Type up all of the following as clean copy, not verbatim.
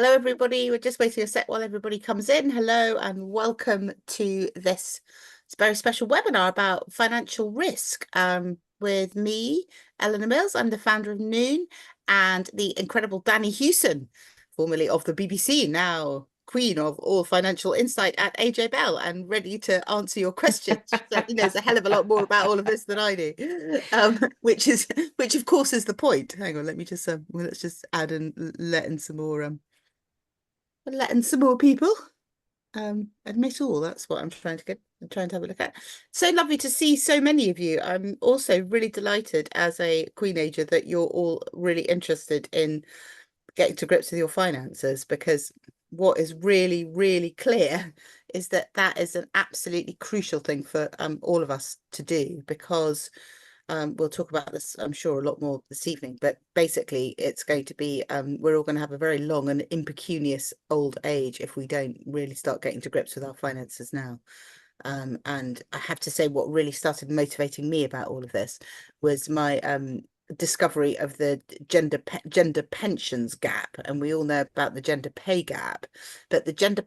Hello, everybody. We're just waiting a sec while everybody comes in. Hello, and welcome to this very special webinar about financial risk with me, Eleanor Mills. I'm the founder of Noon, and the incredible Danni Hewson, formerly of the BBC, now Queen of all financial insight at AJ Bell, and ready to answer your questions. She certainly knows a hell of a lot more about all of this than I do, which of course is the point. Hang on, let me just let's just add and letting some more people admit all. That's what I'm trying to have a look at. So lovely to see so many of you. I'm also really delighted as a Queenager that you're all really interested in getting to grips with your finances, because what is really, really clear is that that is an absolutely crucial thing for all of us to do, because we'll talk about this, I'm sure, a lot more this evening, but basically it's going to be, we're all going to have a very long and impecunious old age if we don't really start getting to grips with our finances now. And I have to say, what really started motivating me about all of this was my discovery of the gender pensions gap. And we all know about the gender pay gap, but the gender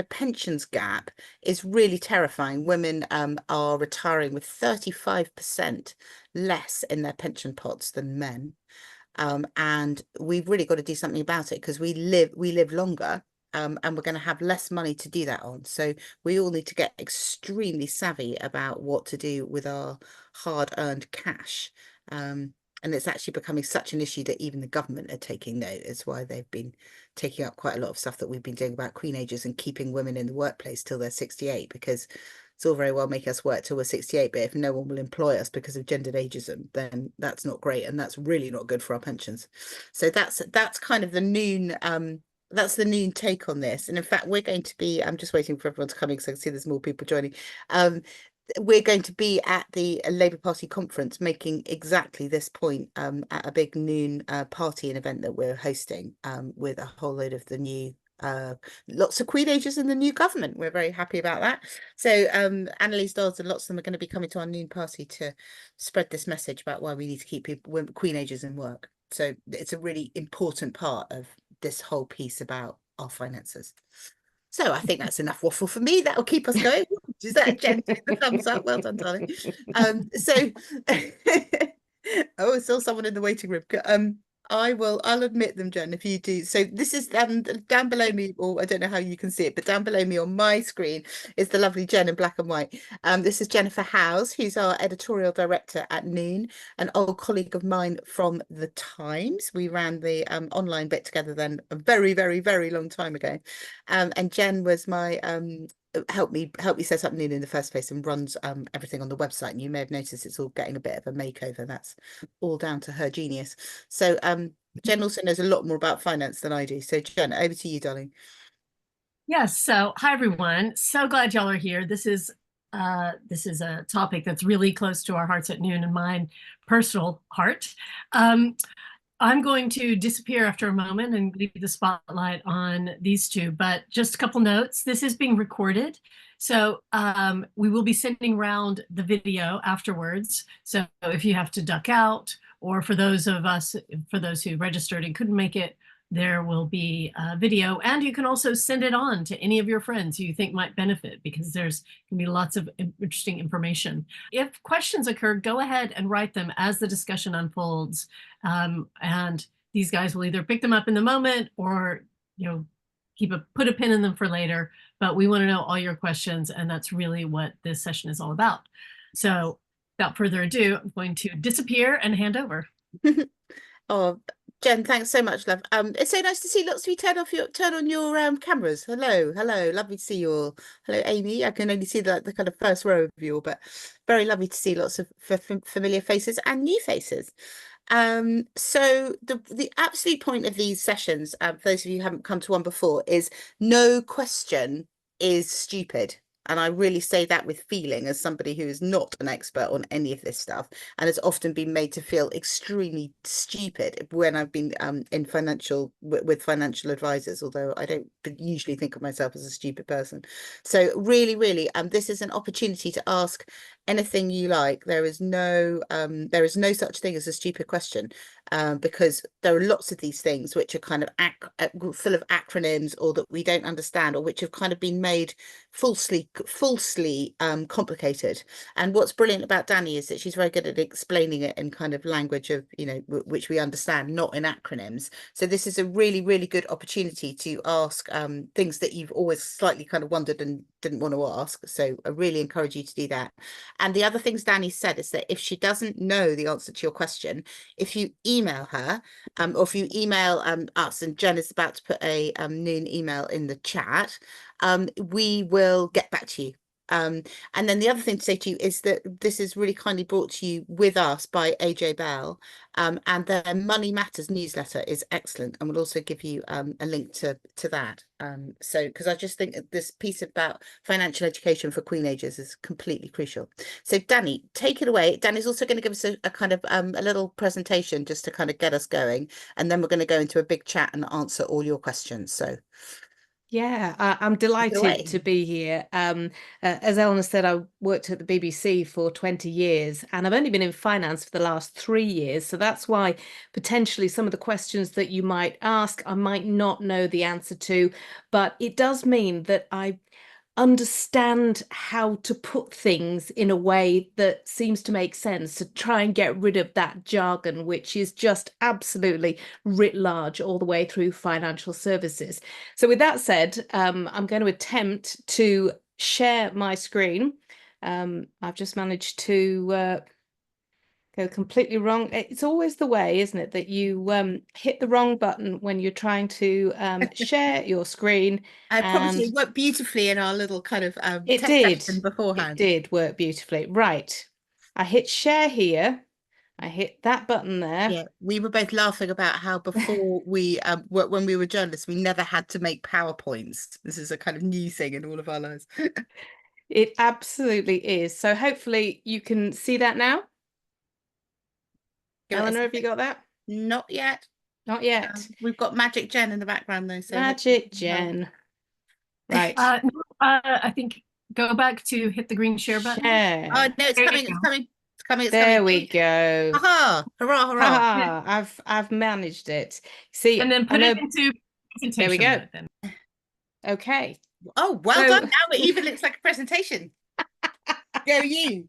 pensions gap is really terrifying. Women are retiring with 35% less in their pension pots than men. And we've really got to do something about it, because we live longer. And we're going to have less money to do that on. So we all need to get extremely savvy about what to do with our hard-earned cash. And it's actually becoming such an issue that even the government are taking note. It's why they've been taking up quite a lot of stuff that we've been doing about Queenagers and keeping women in the workplace till they're 68, because it's all very well making us work till we're 68, but if no one will employ us because of gendered ageism, then that's not great, and that's really not good for our pensions. So that's kind of the Noon that's the Noon take on this. And in fact, we're going to be, I'm just waiting for everyone to come in because I can see there's more people joining. We're going to be at the Labour Party conference making exactly this point at a big Noon party and event that we're hosting with a whole load of the new lots of Queenagers in the new government. We're very happy about that. So Annalise Dodds and lots of them are going to be coming to our Noon party to spread this message about why we need to keep people, Queenagers in work. So it's a really important part of this whole piece about our finances. So I think that's enough waffle for me. That'll keep us going. Is that Jen? The thumbs up. Well done, darling. So oh, still someone in the waiting room. I'll admit them, Jen, if you do. So this is down below me, or I don't know how you can see it, but down below me on my screen is the lovely Jen in black and white. This is Jennifer Howes, who's our editorial director at Noon, an old colleague of mine from the Times. We ran the online bit together then a very, very, very long time ago. And Jen was my help me set up Noon in the first place, and runs everything on the website. And you may have noticed it's all getting a bit of a makeover. That's all down to her genius. So Jen also knows a lot more about finance than I do. So Jen, over to you, darling. Yes. So hi everyone. So glad y'all are here. This is a topic that's really close to our hearts at Noon and mine personal heart. I'm going to disappear after a moment and leave the spotlight on these two, but just a couple notes. This is being recorded, so we will be sending around the video afterwards. So if you have to duck out, or for those who registered and couldn't make it, there will be a video, and you can also send it on to any of your friends who you think might benefit, because there's going to be lots of interesting information. If questions occur, go ahead and write them as the discussion unfolds, and these guys will either pick them up in the moment or put a pin in them for later. But we want to know all your questions, and that's really what this session is all about. So without further ado, I'm going to disappear and hand over. Oh, Jen, thanks so much, love. It's so nice to see lots of you turn on your cameras. Hello, lovely to see you all. Hello, Amy. I can only see the kind of first row of you all, but very lovely to see lots of familiar faces and new faces. So the absolute point of these sessions, for those of you who haven't come to one before, is no question is stupid. And I really say that with feeling, as somebody who is not an expert on any of this stuff and has often been made to feel extremely stupid when I've been with financial advisors, although I don't usually think of myself as a stupid person. So really, really, this is an opportunity to ask anything you like. There is no such thing as a stupid question. because there are lots of these things which are kind of full of acronyms, or that we don't understand, or which have kind of been made falsely complicated. And what's brilliant about Danni is that she's very good at explaining it in kind of language of, which we understand, not in acronyms. So this is a really, really good opportunity to ask things that you've always slightly kind of wondered and didn't want to ask. So I really encourage you to do that. And the other things Danni said is that if she doesn't know the answer to your question, if you email her, or if you email us, and Jen is about to put a noon email in the chat, we will get back to you. And then the other thing to say to you is that this is really kindly brought to you with us by AJ Bell, and their Money Matters newsletter is excellent, and we'll also give you a link to that. So because I just think that this piece about financial education for Queenagers is completely crucial. So Danni, take it away. Danni's also going to give us a kind of a little presentation just to kind of get us going, and then we're going to go into a big chat and answer all your questions. So yeah, I'm delighted to be here. As Eleanor said, I worked at the BBC for 20 years, and I've only been in finance for the last 3 years. So that's why potentially some of the questions that you might ask, I might not know the answer to, but it does mean that I understand how to put things in a way that seems to make sense, to try and get rid of that jargon, which is just absolutely writ large all the way through financial services. So with that said, I'm going to attempt to share my screen. I've just managed to go completely wrong. It's always the way, isn't it, that you hit the wrong button when you're trying to share your screen. I promise you, And it worked beautifully in our little kind of it test did. session beforehand. It did work beautifully. Right. I hit share here. I hit that button there. Yeah, we were both laughing about how before we when we were journalists, we never had to make PowerPoints. This is a kind of new thing in all of our lives. It absolutely is. So hopefully you can see that now. Eleanor, have you got that? Not yet. Not yet. We've got Magic Jen in the background though. So Magic Jen. Right. I think go back to hit the green share button. Share. Oh no, it's coming, it's coming, it's coming, it's there coming. we go. Aha! Hurrah, hurrah. Ha! I've managed it. See, and then put it into presentation. There we go. Mode, then. Okay. Oh, well done. Now it even looks like a presentation. Go you.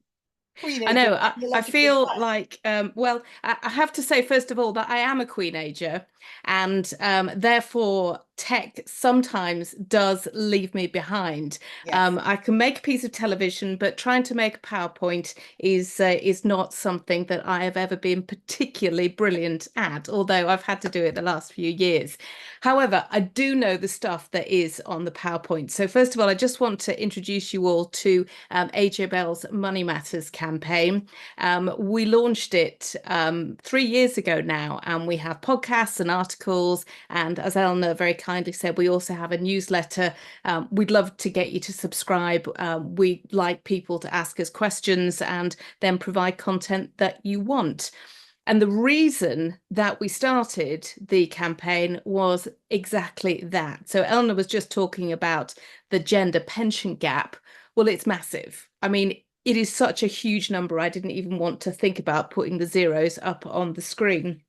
I know. I feel like, well, I have to say, first of all, that I am a Queenager, and therefore tech sometimes does leave me behind. Yes. I can make a piece of television, but trying to make a PowerPoint is not something that I have ever been particularly brilliant at, although I've had to do it the last few years. However, I do know the stuff that is on the PowerPoint. So first of all, I just want to introduce you all to AJ Bell's Money Matters campaign. We launched it 3 years ago now, and we have podcasts and articles. And as Eleanor very kindly said, we also have a newsletter. We'd love to get you to subscribe. We like people to ask us questions and then provide content that you want. And the reason that we started the campaign was exactly that. So Eleanor was just talking about the gender pension gap. Well, it's massive. I mean, it is such a huge number. I didn't even want to think about putting the zeros up on the screen.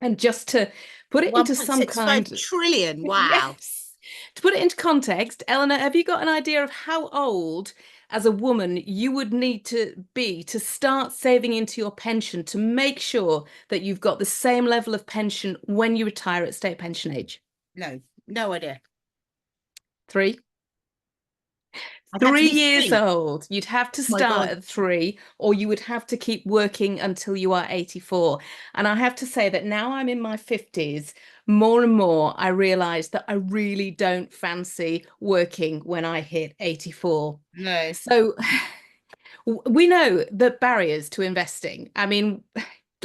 And just to put it into some kind of 1.65 trillion. Wow. Yes. To put it into context, Eleanor, have you got an idea of how old as a woman you would need to be to start saving into your pension to make sure that you've got the same level of pension when you retire at state pension age? No idea. 3. I'd have to 3 be years 3. old. You'd have to My start God. at 3, or you would have to keep working until you are 84. And I have to say that now I'm in my 50s, more and more I realise that I really don't fancy working when I hit 84. No. So we know that barriers to investing, I mean,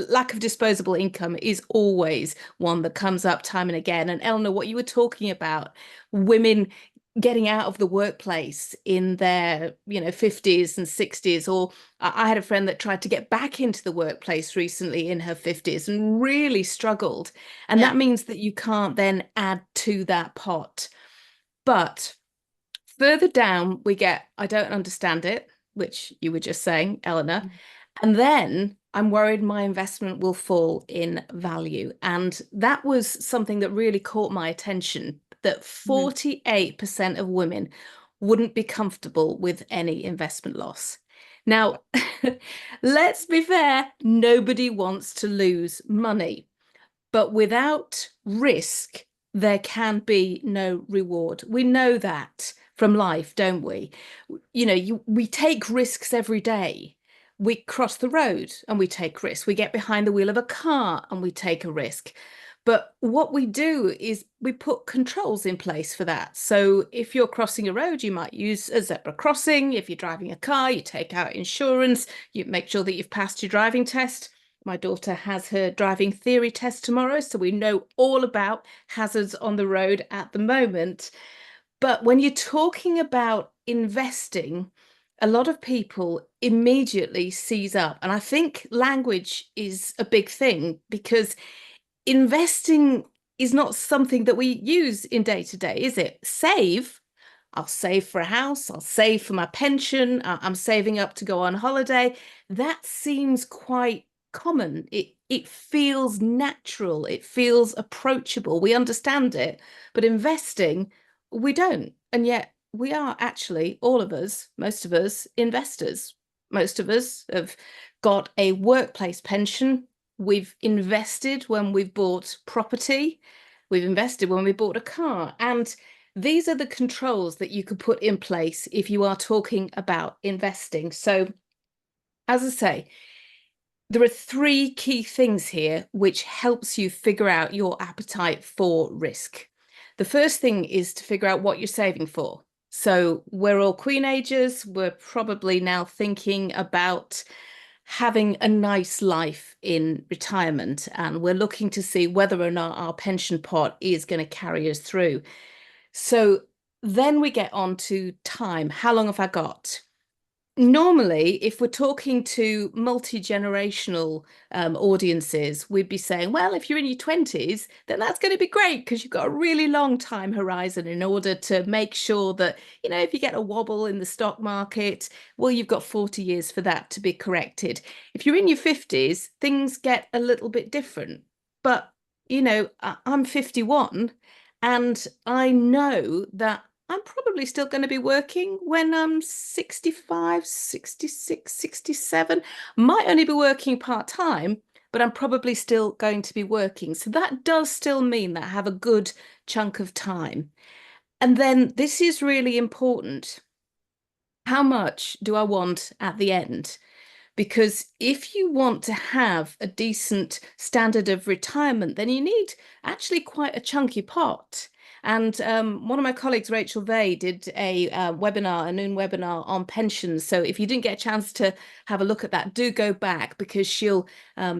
lack of disposable income is always one that comes up time and again. And Eleanor, what you were talking about, women getting out of the workplace in their 50s and 60s, or I had a friend that tried to get back into the workplace recently in her 50s and really struggled, and that means that you can't then add to that pot. But further down we get I don't understand it, which you were just saying, Eleanor, and then I'm worried my investment will fall in value. And that was something that really caught my attention, that 48% of women wouldn't be comfortable with any investment loss. Now, let's be fair, nobody wants to lose money, but without risk, there can be no reward. We know that from life, don't we? You know, we take risks every day. We cross the road and we take risks. We get behind the wheel of a car and we take a risk. But what we do is we put controls in place for that. So if you're crossing a road, you might use a zebra crossing. If you're driving a car, you take out insurance. You make sure that you've passed your driving test. My daughter has her driving theory test tomorrow, so we know all about hazards on the road at the moment. But when you're talking about investing, a lot of people immediately seize up. And I think language is a big thing, because investing is not something that we use in day to day, is it? Save. I'll save for a house. I'll save for my pension. I'm saving up to go on holiday. That seems quite common. It feels natural. It feels approachable. We understand it. But investing, we don't. And yet we are actually, all of us, most of us, investors. Most of us have got a workplace pension. We've invested when we've bought property. We've invested when we bought a car. And these are the controls that you could put in place if you are talking about investing. So, as I say, there are three key things here which helps you figure out your appetite for risk. The first thing is to figure out what you're saving for. So we're all Queenagers. We're probably now thinking about having a nice life in retirement, and we're looking to see whether or not our pension pot is going to carry us through. So then we get on to time. How long have I got? Normally, if we're talking to multi-generational audiences, we'd be saying, well, if you're in your 20s, then that's going to be great, because you've got a really long time horizon in order to make sure that, you know, if you get a wobble in the stock market, well, you've got 40 years for that to be corrected. If you're in your 50s, things get a little bit different. But, you know, I'm 51, and I know that I'm probably still going to be working when I'm 65, 66, 67. Might only be working part-time, but I'm probably still going to be working. So that does still mean that I have a good chunk of time. And then this is really important. How much do I want at the end? Because if you want to have a decent standard of retirement, then you need actually quite a chunky pot. And one of my colleagues, Rachel Vey, did a webinar, a noon webinar on pensions. So if you didn't get a chance to have a look at that, do go back, because she'll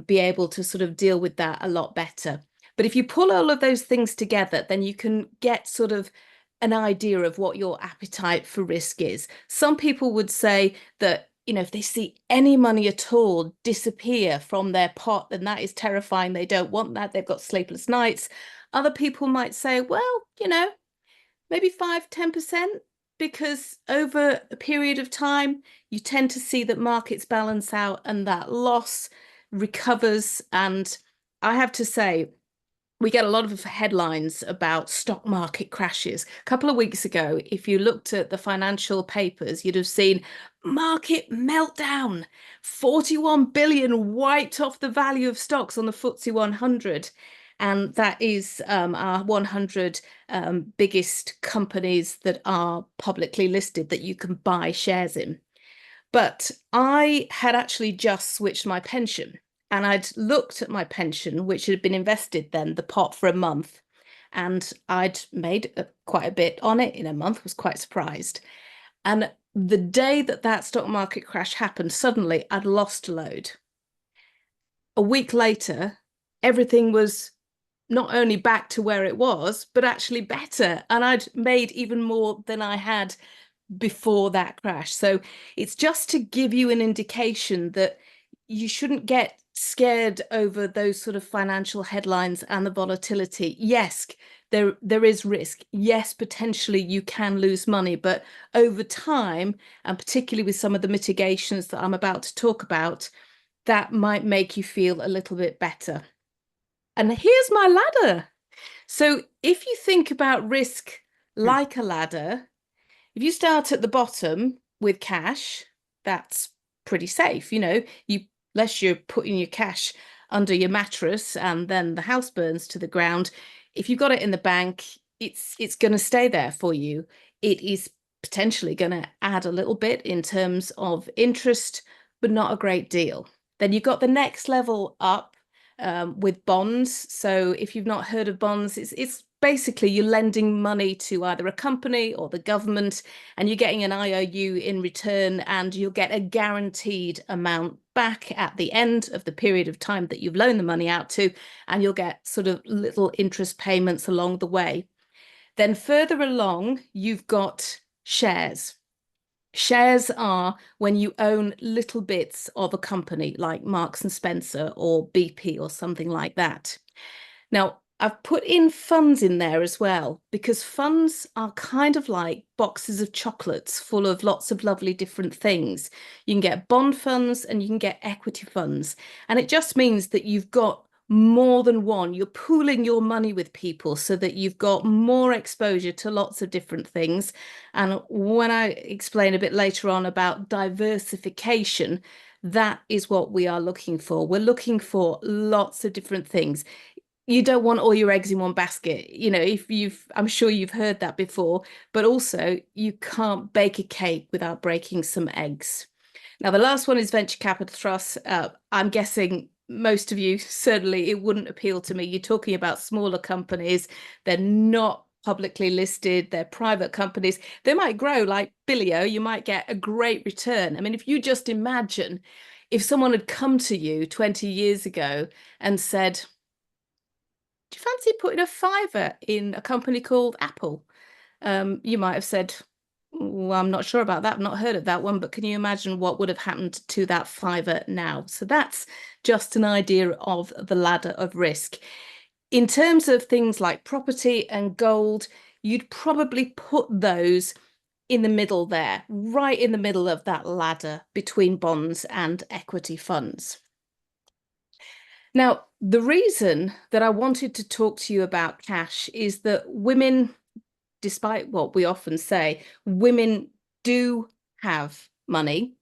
be able to sort of deal with that a lot better. But if you pull all of those things together, then you can get sort of an idea of what your appetite for risk is. Some people would say that, you know, if they see any money at all disappear from their pot, then that is terrifying. They don't want that. They've got sleepless nights. Other people might say, well, you know, maybe 5–10%, because over a period of time, you tend to see that markets balance out and that loss recovers. And I have to say, we get a lot of headlines about stock market crashes. A couple of weeks ago, if you looked at the financial papers, you'd have seen market meltdown, 41 billion wiped off the value of stocks on the FTSE 100. And that is our 100 biggest companies that are publicly listed that you can buy shares in. But I had actually just switched my pension. And I'd looked at my pension, which had been invested then, the pot, for a month. And I'd made quite a bit on it in a month, was quite surprised. And the day that that stock market crash happened, suddenly I'd lost a load. A week later, everything was not only back to where it was, but actually better. And I'd made even more than I had before that crash. So it's just to give you an indication that you shouldn't get scared over those sort of financial headlines and the volatility. Yes, there is risk. Yes, potentially you can lose money, but over time, and particularly with some of the mitigations that I'm about to talk about, that might make you feel a little bit better. And here's my ladder. So if you think about risk like a ladder, if you start at the bottom with cash, that's pretty safe. Unless you're putting your cash under your mattress and then the house burns to the ground, if you've got it in the bank, it's going to stay there for you. It is potentially going to add a little bit in terms of interest, but not a great deal. Then you've got the next level up with bonds. So if you've not heard of bonds, it's basically you're lending money to either a company or the government, and you're getting an IOU in return, and you'll get a guaranteed amount back at the end of the period of time that you've loaned the money out to, and you'll get sort of little interest payments along the way. Then further along, you've got shares. Shares are when you own little bits of a company like Marks and Spencer or BP or something like that. Now, I've put in funds in there as well, because funds are kind of like boxes of chocolates full of lots of lovely different things. You can get bond funds and you can get equity funds. And it just means that you've got more than one. You're pooling your money with people so that you've got more exposure to lots of different things. And when I explain a bit later on about diversification, that is what we are looking for. We're looking for lots of different things. You don't want all your eggs in one basket. I'm sure you've heard that before, but also you can't bake a cake without breaking some eggs. Now, the last one is venture capital trusts. I'm guessing most of you, certainly it wouldn't appeal to me. You're talking about smaller companies. They're not publicly listed. They're private companies. They might grow like Billio. You might get a great return. I mean, if you just imagine if someone had come to you 20 years ago and said, do you fancy putting a fiver in a company called Apple? You might have said, well, I'm not sure about that. I've not heard of that one, but can you imagine what would have happened to that fiver now? So that's just an idea of the ladder of risk. In terms of things like property and gold, you'd probably put those in the middle there, right in the middle of that ladder between bonds and equity funds. Now, the reason that I wanted to talk to you about cash is that women, despite what we often say, women do have money.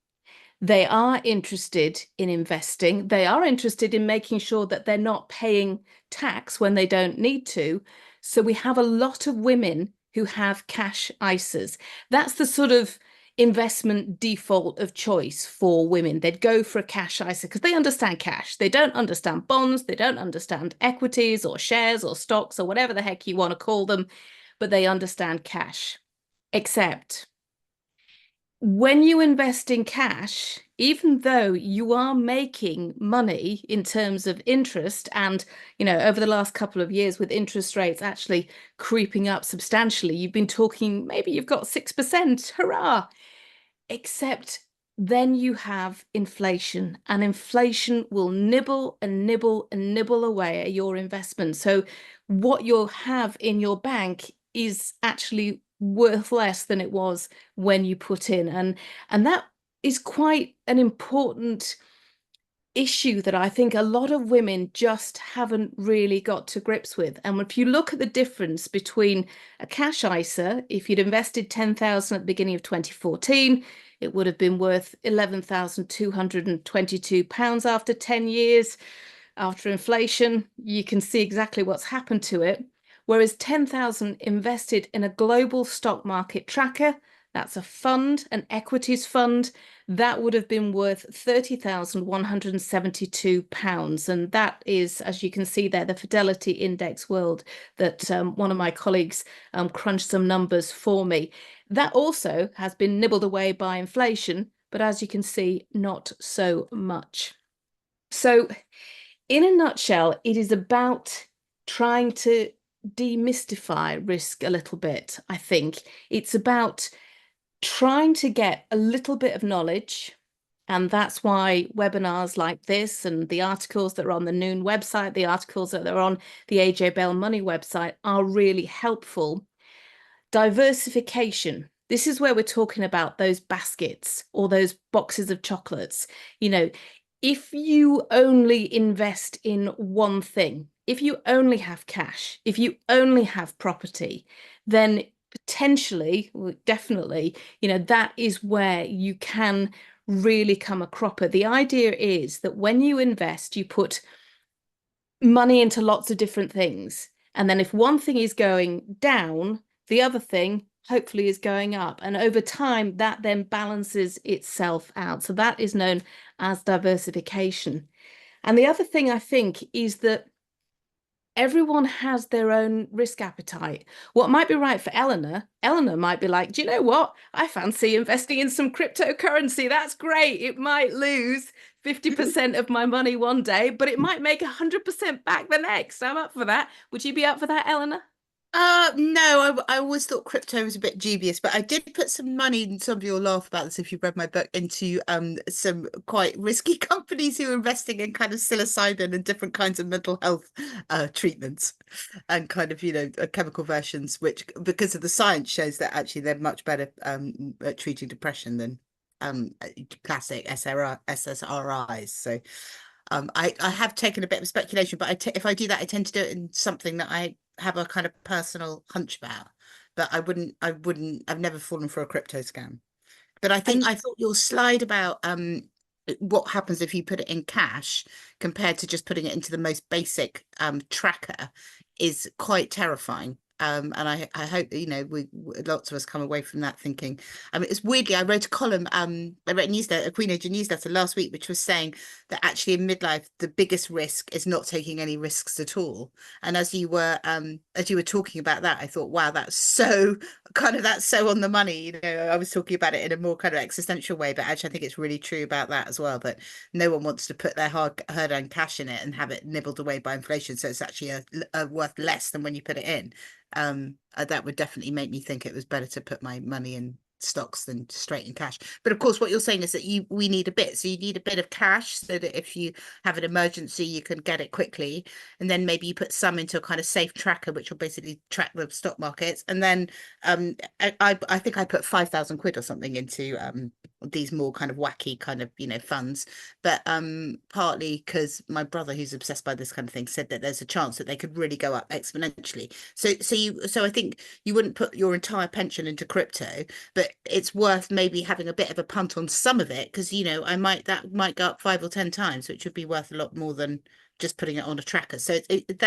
They are interested in investing. They are interested in making sure that they're not paying tax when they don't need to. So we have a lot of women who have cash ISAs. That's the sort of investment default of choice for women. They'd go for a cash ISA because they understand cash. They don't understand bonds. They don't understand equities or shares or stocks or whatever the heck you want to call them, but they understand cash. Except when you invest in cash, even though you are making money in terms of interest, and over the last couple of years with interest rates actually creeping up substantially, you've been talking, maybe you've got 6%, hurrah. Except then you have inflation, and inflation will nibble and nibble and nibble away at your investment. So what you'll have in your bank is actually worth less than it was when you put in. And that is quite an important issue that I think a lot of women just haven't really got to grips with. And if you look at the difference between a cash ISA, if you'd invested 10,000 at the beginning of 2014, it would have been worth £11,222 after 10 years. After inflation, you can see exactly what's happened to it. Whereas 10,000 invested in a global stock market tracker, that's a fund, an equities fund, that would have been worth £30,172. And that is, as you can see there, the Fidelity Index World that one of my colleagues crunched some numbers for me. That also has been nibbled away by inflation, but as you can see, not so much. So in a nutshell, it is about trying to demystify risk a little bit, I think. It's about trying to get a little bit of knowledge, and that's why webinars like this and the articles that are on the Noon website, the articles that are on the AJ Bell Money website are really helpful. Diversification. This is where we're talking about those baskets or those boxes of chocolates. if you only invest in one thing, if you only have cash, if you only have property, then potentially, well, definitely, that is where you can really come a cropper. The idea is that when you invest, you put money into lots of different things. And then if one thing is going down, the other thing hopefully is going up. And over time, that then balances itself out. So that is known as diversification. And the other thing I think is that everyone has their own risk appetite. What might be right for Eleanor might be like, do you know what? I fancy investing in some cryptocurrency. That's great. It might lose 50% of my money one day, but it might make 100% back the next. I'm up for that. Would you be up for that, Eleanor? No, I always thought crypto was a bit dubious, but I did put some money, and some of you will laugh about this if you've read my book, into some quite risky companies who are investing in kind of psilocybin and different kinds of mental health treatments and kind of, chemical versions, which because of the science shows that actually they're much better at treating depression than classic SSRIs. So I have taken a bit of speculation, but if I do that, I tend to do it in something that I have a kind of personal hunch about. But I've never fallen for a crypto scam. But I thought your slide about what happens if you put it in cash compared to just putting it into the most basic tracker is quite terrifying. And I hope that, we lots of us come away from that thinking. I mean, it's weirdly, I wrote a column, I wrote a Queenager newsletter last week, which was saying that actually in midlife, the biggest risk is not taking any risks at all. And as you were talking about that, I thought, wow, that's so on the money. I was talking about it in a more kind of existential way, but actually I think it's really true about that as well, that no one wants to put their hard-earned cash in it and have it nibbled away by inflation. So it's actually worth less than when you put it in. That would definitely make me think it was better to put my money in stocks than straight in cash. But of course, what you're saying is that we need a bit. So you need a bit of cash so that if you have an emergency, you can get it quickly. And then maybe you put some into a kind of safe tracker, which will basically track the stock markets. And then I think I put 5,000 quid or something into these more kind of wacky kind of funds, but partly because my brother, who's obsessed by this kind of thing, said that there's a chance that they could really go up exponentially. So I think you wouldn't put your entire pension into crypto, but it's worth maybe having a bit of a punt on some of it, because that might go up 5 or 10 times, which would be worth a lot more than just putting it on a tracker. So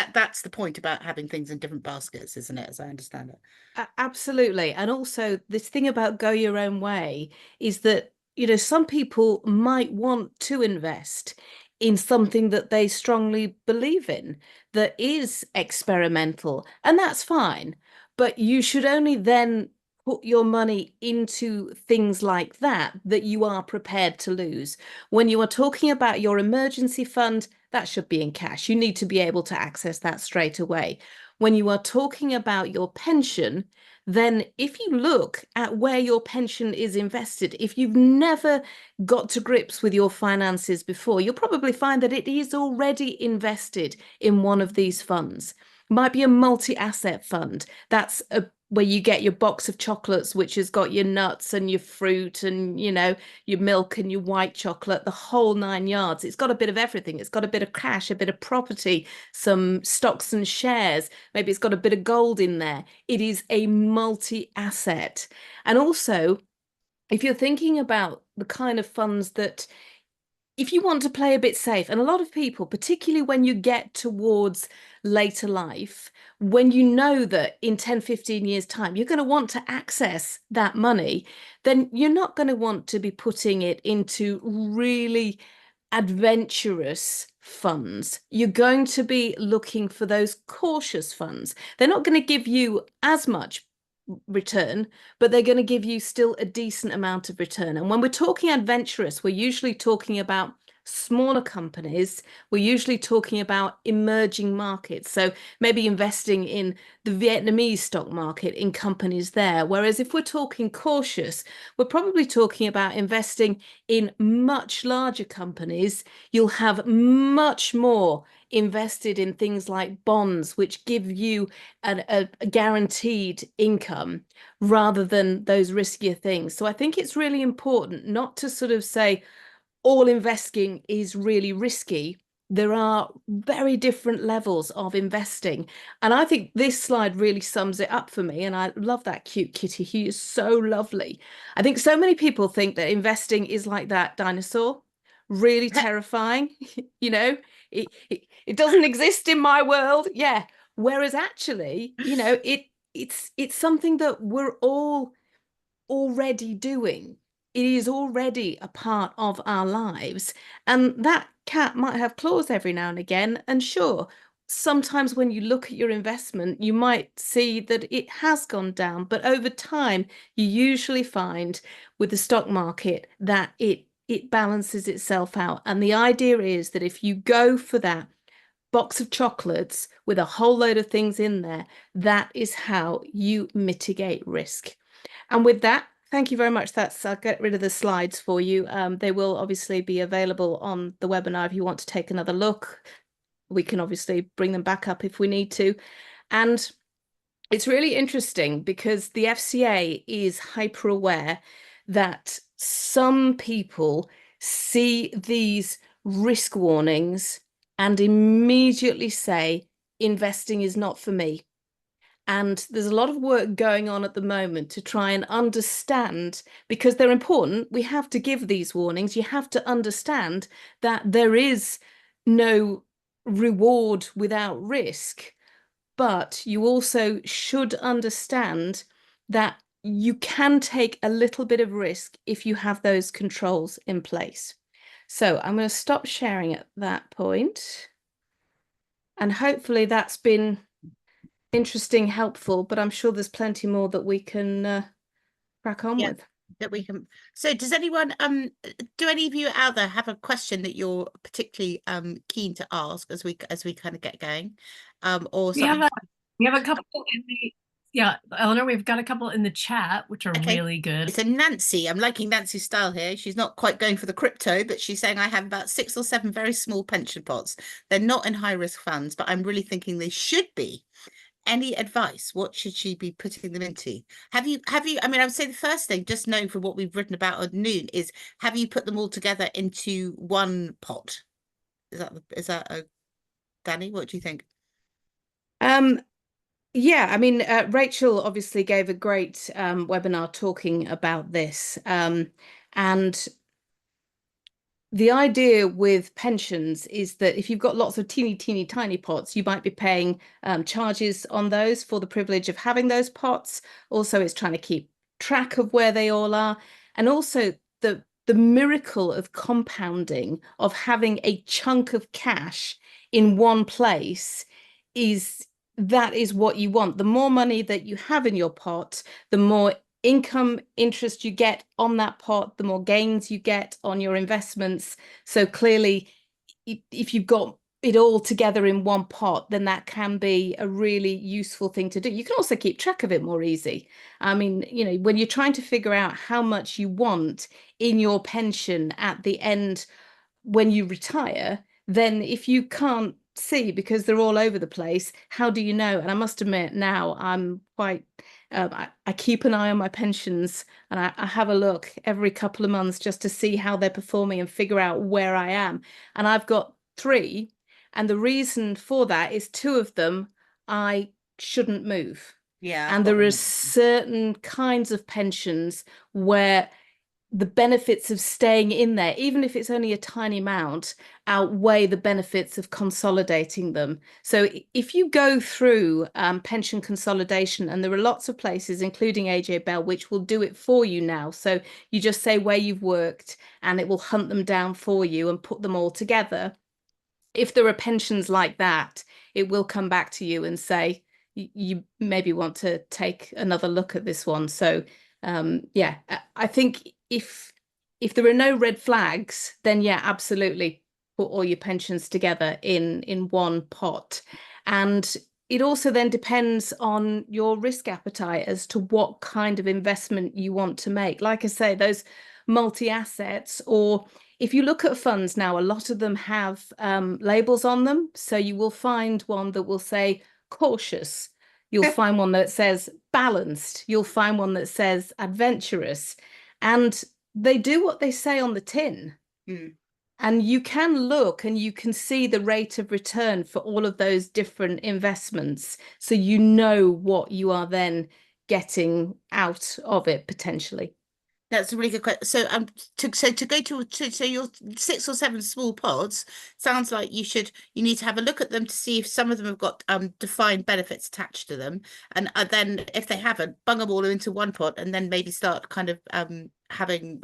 that's the point about having things in different baskets, isn't it, as I understand it? Absolutely. And also this thing about go your own way is that, some people might want to invest in something that they strongly believe in that is experimental, and that's fine. But you should only then put your money into things like that you are prepared to lose. When you are talking about your emergency fund, that should be in cash. You need to be able to access that straight away. When you are talking about your pension, then if you look at where your pension is invested, if you've never got to grips with your finances before, you'll probably find that it is already invested in one of these funds. It might be a multi-asset fund. That's where you get your box of chocolates, which has got your nuts and your fruit and, your milk and your white chocolate, the whole 9 yards. It's got a bit of everything. It's got a bit of cash, a bit of property, some stocks and shares. Maybe it's got a bit of gold in there. It is a multi-asset. And also, if you're thinking about the kind of funds that, if you want to play a bit safe, and a lot of people, particularly when you get towards later life, when you know that in 10, 15 years' time, you're going to want to access that money, then you're not going to want to be putting it into really adventurous funds. You're going to be looking for those cautious funds. They're not going to give you as much return, but they're going to give you still a decent amount of return. And when we're talking adventurous, we're usually talking about smaller companies. We're usually talking about emerging markets. So maybe investing in the Vietnamese stock market, in companies there. Whereas if we're talking cautious, we're probably talking about investing in much larger companies. You'll have much more invested in things like bonds, which give you a guaranteed income rather than those riskier things. So I think it's really important not to sort of say, all investing is really risky. There are very different levels of investing. And I think this slide really sums it up for me. And I love that cute kitty. He is so lovely. I think so many people think that investing is like that dinosaur, really terrifying. You know, it doesn't exist in my world. Yeah. Whereas actually, you know, it's something that we're all already doing. It is already a part of our lives. And that cat might have claws every now and again. And sure, sometimes when you look at your investment, you might see that it has gone down. But over time, you usually find with the stock market that it balances itself out. And the idea is that if you go for that box of chocolates with a whole load of things in there, that is how you mitigate risk. And with that, thank you very much. I'll get rid of the slides for you. They will obviously be available on the webinar if you want to take another look. We can obviously bring them back up if we need to. And it's really interesting because the FCA is hyper aware that some people see these risk warnings and immediately say, investing is not for me. And there's a lot of work going on at the moment to try and understand, because they're important. We have to give these warnings. You have to understand that there is no reward without risk, but you also should understand that you can take a little bit of risk if you have those controls in place. So I'm going to stop sharing at that point. And hopefully that's been interesting, helpful, but I'm sure there's plenty more that we can crack on with. That we can. So does anyone do any of you out there have a question that you're particularly keen to ask as we kind of get going? Or we have a couple in the Eleanor, we've got a couple in the chat which are really good. So Nancy, I'm liking Nancy's style here. She's not quite going for the crypto, but she's saying I have about 6 or 7 very small pension pots. They're not in high risk funds, but I'm really thinking they should be. Any advice? What should she be putting them into? Have you, I mean, I would say the first thing, just knowing from what we've written about at noon, is have you put them all together into one pot? Is that a Danni? What do you think? Yeah, I mean, Rachel obviously gave a great webinar talking about this. And the idea with pensions is that if you've got lots of teeny tiny pots, you might be paying charges on those for the privilege of having those pots. Also, it's trying to keep track of where they all are. And also the miracle of compounding, of having a chunk of cash in one place, is what you want. The more money that you have in your pot, the more income interest you get on that pot, the more gains you get on your investments. So clearly, if you've got it all together in one pot, then that can be a really useful thing to do. You can also keep track of it more easy. I mean, you know, when you're trying to figure out how much you want in your pension at the end when you retire, then if you can't see because they're all over the place, how do you know? And I must admit now I'm quite I keep an eye on my pensions, and I have a look every couple of months just to see how they're performing and figure out where I am. And I've got 3, and the reason for that is 2 of them I shouldn't move. Yeah. And there are certain kinds of pensions where the benefits of staying in there, even if it's only a tiny amount, outweigh the benefits of consolidating them. So if you go through pension consolidation, and there are lots of places, including AJ Bell, which will do it for you now. So you just say where you've worked and it will hunt them down for you and put them all together. If there are pensions like that, it will come back to you and say, you maybe want to take another look at this one. So yeah, I think if there are no red flags, then yeah, absolutely put all your pensions together in one pot. And it also then depends on your risk appetite as to what kind of investment you want to make. Like I say, those multi-assets, or if you look at funds now, a lot of them have labels on them. So you will find one that will say cautious. You'll find one that says balanced. You'll find one that says adventurous. And they do what they say on the tin. Mm. And you can look and you can see the rate of return for all of those different investments. So you know what you are then getting out of it potentially. That's a really good question. To go to your 6 or 7 small pods sounds like you need to have a look at them to see if some of them have got defined benefits attached to them, and then if they haven't, bung them all into one pot, and then maybe start kind of having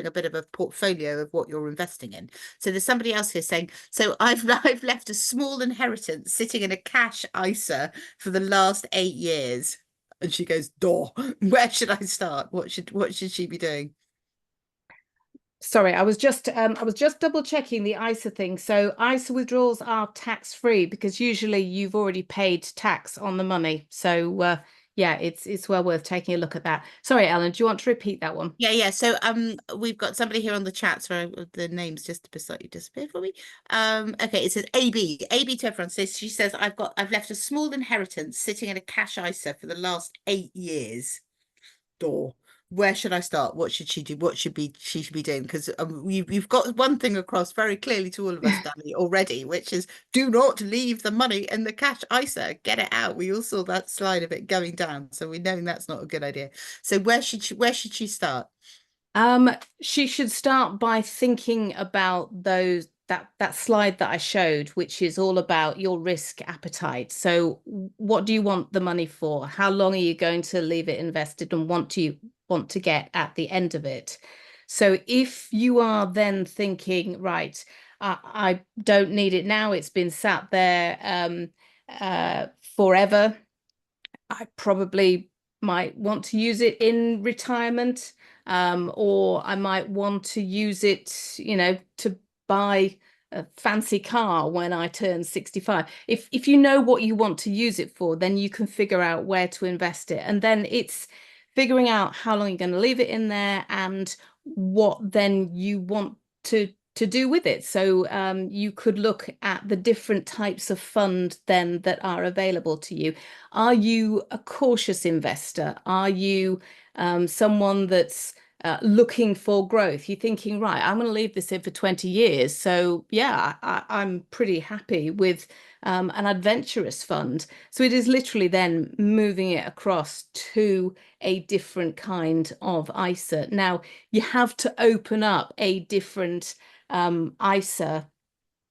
a bit of a portfolio of what you're investing in. So there's somebody else here saying, so I've left a small inheritance sitting in a cash ISA for the last 8 years. And she goes, "Door, where should I start? What should she be doing?" Sorry, I was just double checking the ISA thing. So ISA withdrawals are tax free because usually you've already paid tax on the money. So yeah, it's well worth taking a look at that. Sorry, Ellen, do you want to repeat that one? Yeah. So we've got somebody here on the chat. So the names just slightly disappeared for me. Okay, it says AB to everyone. So she says, I've left a small inheritance sitting in a cash ISA for the last 8 years. Door. Where should I start? What should she do? What she should be doing? Because you've got one thing across very clearly to all of us, Danny, already, which is do not leave the money in the cash ISA. Get it out. We all saw that slide of it going down, so we know that's not a good idea. So where should she start? She should start by thinking about that slide that I showed, which is all about your risk appetite. So what do you want the money for? How long are you going to leave it invested and want to get at the end of it? So if you are then thinking, right, I don't need it now, it's been sat there forever, I probably might want to use it in retirement, or I might want to use it, to buy a fancy car when I turn 65. If you know what you want to use it for, then you can figure out where to invest it. And then it's figuring out how long you're going to leave it in there and what then you want to do with it. So you could look at the different types of fund then that are available to you. Are you a cautious investor? Are you someone that's looking for growth? You're thinking, right, I'm going to leave this in for 20 years. So yeah, I'm pretty happy with an adventurous fund. So it is literally then moving it across to a different kind of ISA. Now, you have to open up a different ISA.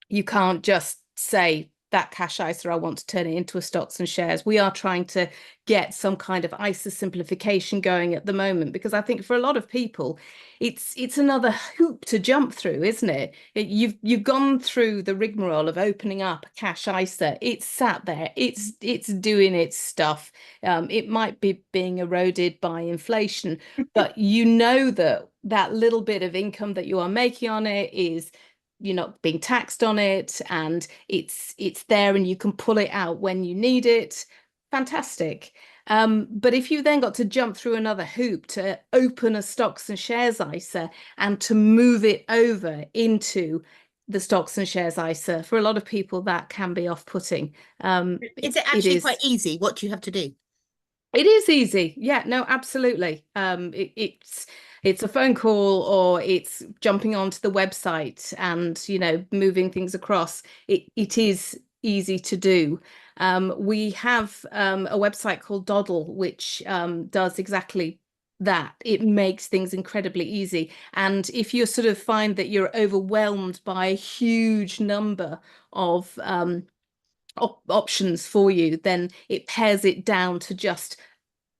You can't just say that cash ISA, I want to turn it into a stocks and shares. We are trying to get some kind of ISA simplification going at the moment, because I think for a lot of people, it's another hoop to jump through, isn't it? You've gone through the rigmarole of opening up a cash ISA. It's sat there. It's doing its stuff. It might be being eroded by inflation, but you know that little bit of income that you are making on it is you're not being taxed on it, and it's there and you can pull it out when you need it. Fantastic. But if you then got to jump through another hoop to open a stocks and shares ISA and to move it over into the stocks and shares ISA, for a lot of people that can be off-putting. Is it actually quite easy? What do you have to do? It is easy. Yeah, no, absolutely. It's a phone call, or it's jumping onto the website and, moving things across. It is easy to do. We have a website called Doddle, which does exactly that. It makes things incredibly easy. And if you sort of find that you're overwhelmed by a huge number of options for you, then it pares it down to just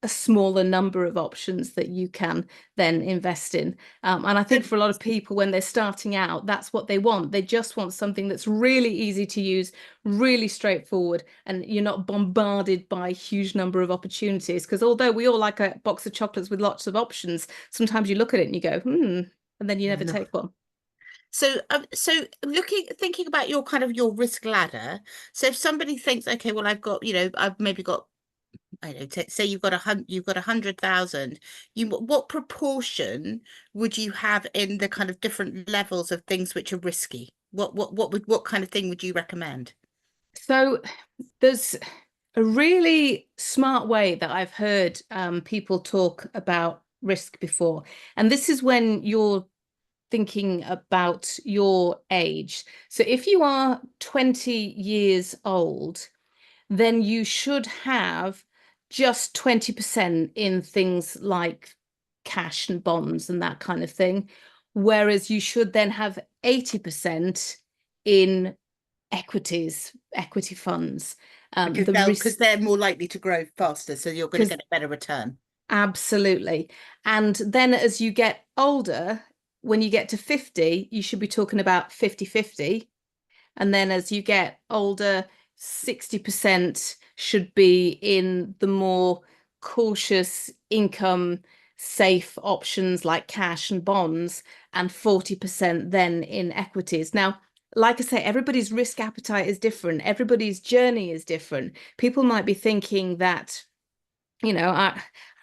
a smaller number of options that you can then invest in. And I think for a lot of people, when they're starting out, that's what they want. They just want something that's really easy to use, really straightforward, and you're not bombarded by a huge number of opportunities. Because although we all like a box of chocolates with lots of options, sometimes you look at it and you go, and then you never take one. So thinking about your risk ladder. So if somebody thinks, okay, well, I've maybe got, I don't know, say you've got 100,000. What proportion would you have in the kind of different levels of things which are risky? What kind of thing would you recommend? So there's a really smart way that I've heard people talk about risk before, and this is when you're thinking about your age. So if you are 20 years old, then you should have just 20% in things like cash and bonds and that kind of thing. Whereas you should then have 80% in equities, equity funds. Because they're more likely to grow faster, so you're going to get a better return. Absolutely. And then as you get older, when you get to 50, you should be talking about 50-50. And then as you get older, 60% should be in the more cautious income safe options like cash and bonds, and 40% then in equities. Now, like I say, everybody's risk appetite is different. Everybody's journey is different. People might be thinking that, I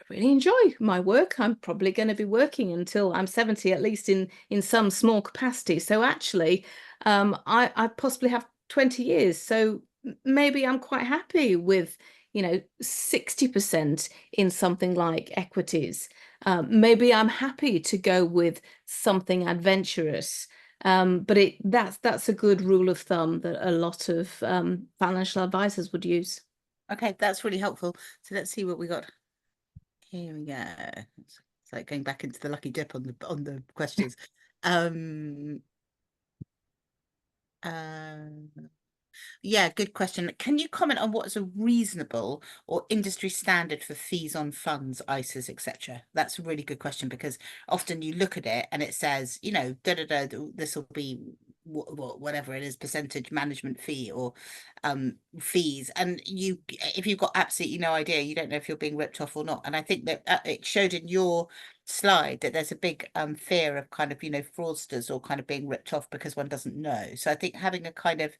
really enjoy my work. I'm probably going to be working until I'm 70, at least in some small capacity. So actually, I possibly have 20 years. So maybe I'm quite happy with, 60% in something like equities. Maybe I'm happy to go with something adventurous. But that's a good rule of thumb that a lot of financial advisors would use. Okay, that's really helpful. So let's see what we got. Here we go. It's like going back into the lucky dip on the questions. Yeah, good question. Can you comment on what is a reasonable or industry standard for fees on funds, ISAs, etc.? That's a really good question, because often you look at it and it says, this will be whatever it is, percentage management fee or fees, and if you've got absolutely no idea, you don't know if you're being ripped off or not. And I think that it showed in your slide that there's a big fear of kind of fraudsters or kind of being ripped off because one doesn't know. So I think having a kind of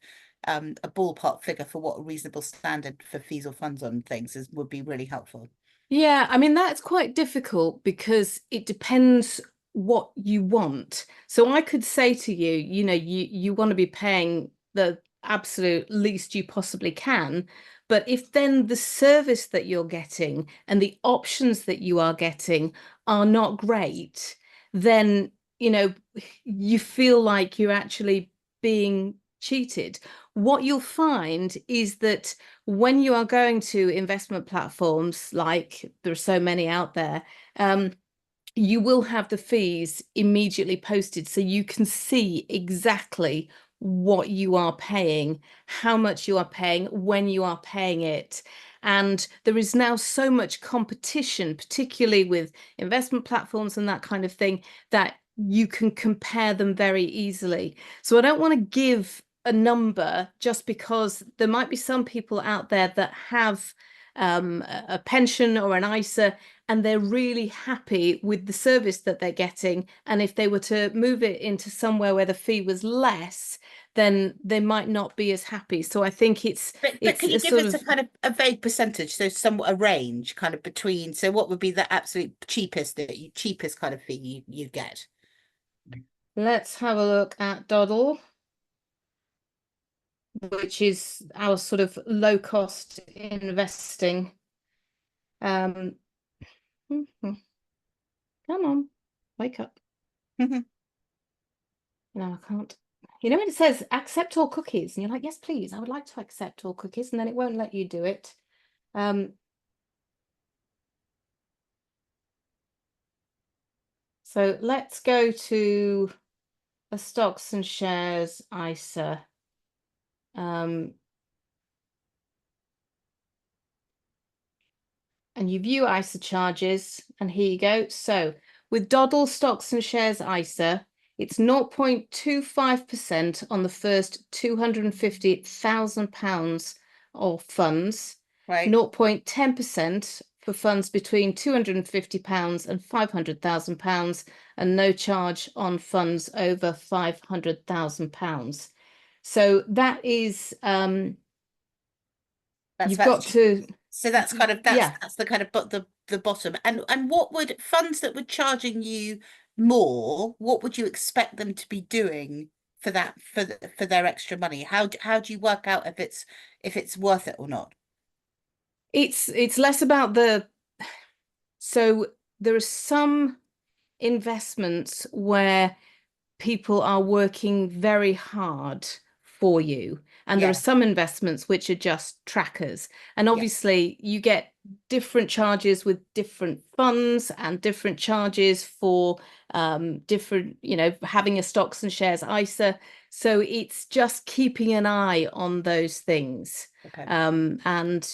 a ballpark figure for what a reasonable standard for fees or funds on things would be really helpful. Yeah, I mean, that's quite difficult because it depends what you want. So I could say to you, you want to be paying the absolute least you possibly can. But if then the service that you're getting and the options that you are getting are not great, then, you feel like you're actually being cheated. What you'll find is that when you are going to investment platforms, like there are so many out there, you will have the fees immediately posted, so you can see exactly what you are paying, how much you are paying, when you are paying it. And there is now so much competition, particularly with investment platforms and that kind of thing, that you can compare them very easily. So I don't want to give a number just because there might be some people out there that have a pension or an ISA and they're really happy with the service that they're getting. And if they were to move it into somewhere where the fee was less, then they might not be as happy. So I think But can you give us a kind of a vague percentage, so somewhat a range kind of between, so what would be the absolute cheapest kind of fee you get? Let's have a look at Doddle, which is our sort of low cost investing. Come on, wake up. No, I can't. When it says accept all cookies, and you're like, yes, please, I would like to accept all cookies, and then it won't let you do it. So let's go to a stocks and shares ISA. And you view ISA charges, and here you go. So with Doddle stocks and shares ISA, it's 0.25% on the first £250,000 of funds, Right. 0.10% for funds between £250 and £500,000, and no charge on funds over £500,000. So that is you've got to. So that's kind of that's the kind of the bottom. And what would funds that were charging you more, what would you expect them to be doing for that for their extra money? How do you work out if it's worth it or not? It's less about so there are some investments where people are working very hard for you. And there are Yeah. some investments which are just trackers. And obviously you get different charges with different funds and different charges for different, having a stocks and shares ISA. So it's just keeping an eye on those things. Okay. And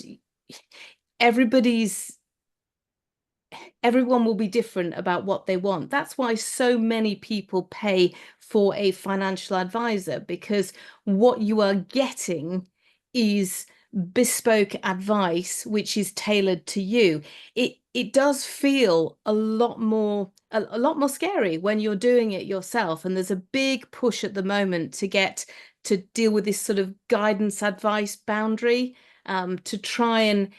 everyone will be different about what they want. That's why so many people pay for a financial advisor, because what you are getting is bespoke advice which is tailored to you. It does feel a lot more scary when you're doing it yourself, and there's a big push at the moment to get to deal with this sort of guidance advice boundary, to try and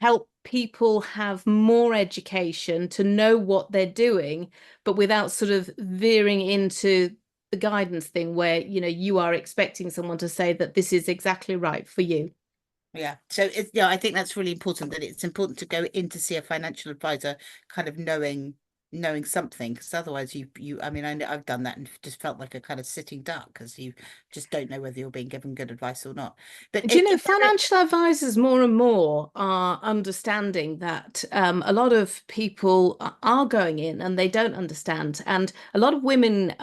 help people have more education to know what they're doing, but without sort of veering into the guidance thing where, you are expecting someone to say that this is exactly right for you. Yeah. So I think that's really important, that it's important to go in to see a financial advisor kind of knowing something, because otherwise I mean, I know I've done that and just felt like a kind of sitting duck, because you just don't know whether you're being given good advice or not. But Do you know, financial advisors more and more are understanding that a lot of people are going in and they don't understand. And a lot of women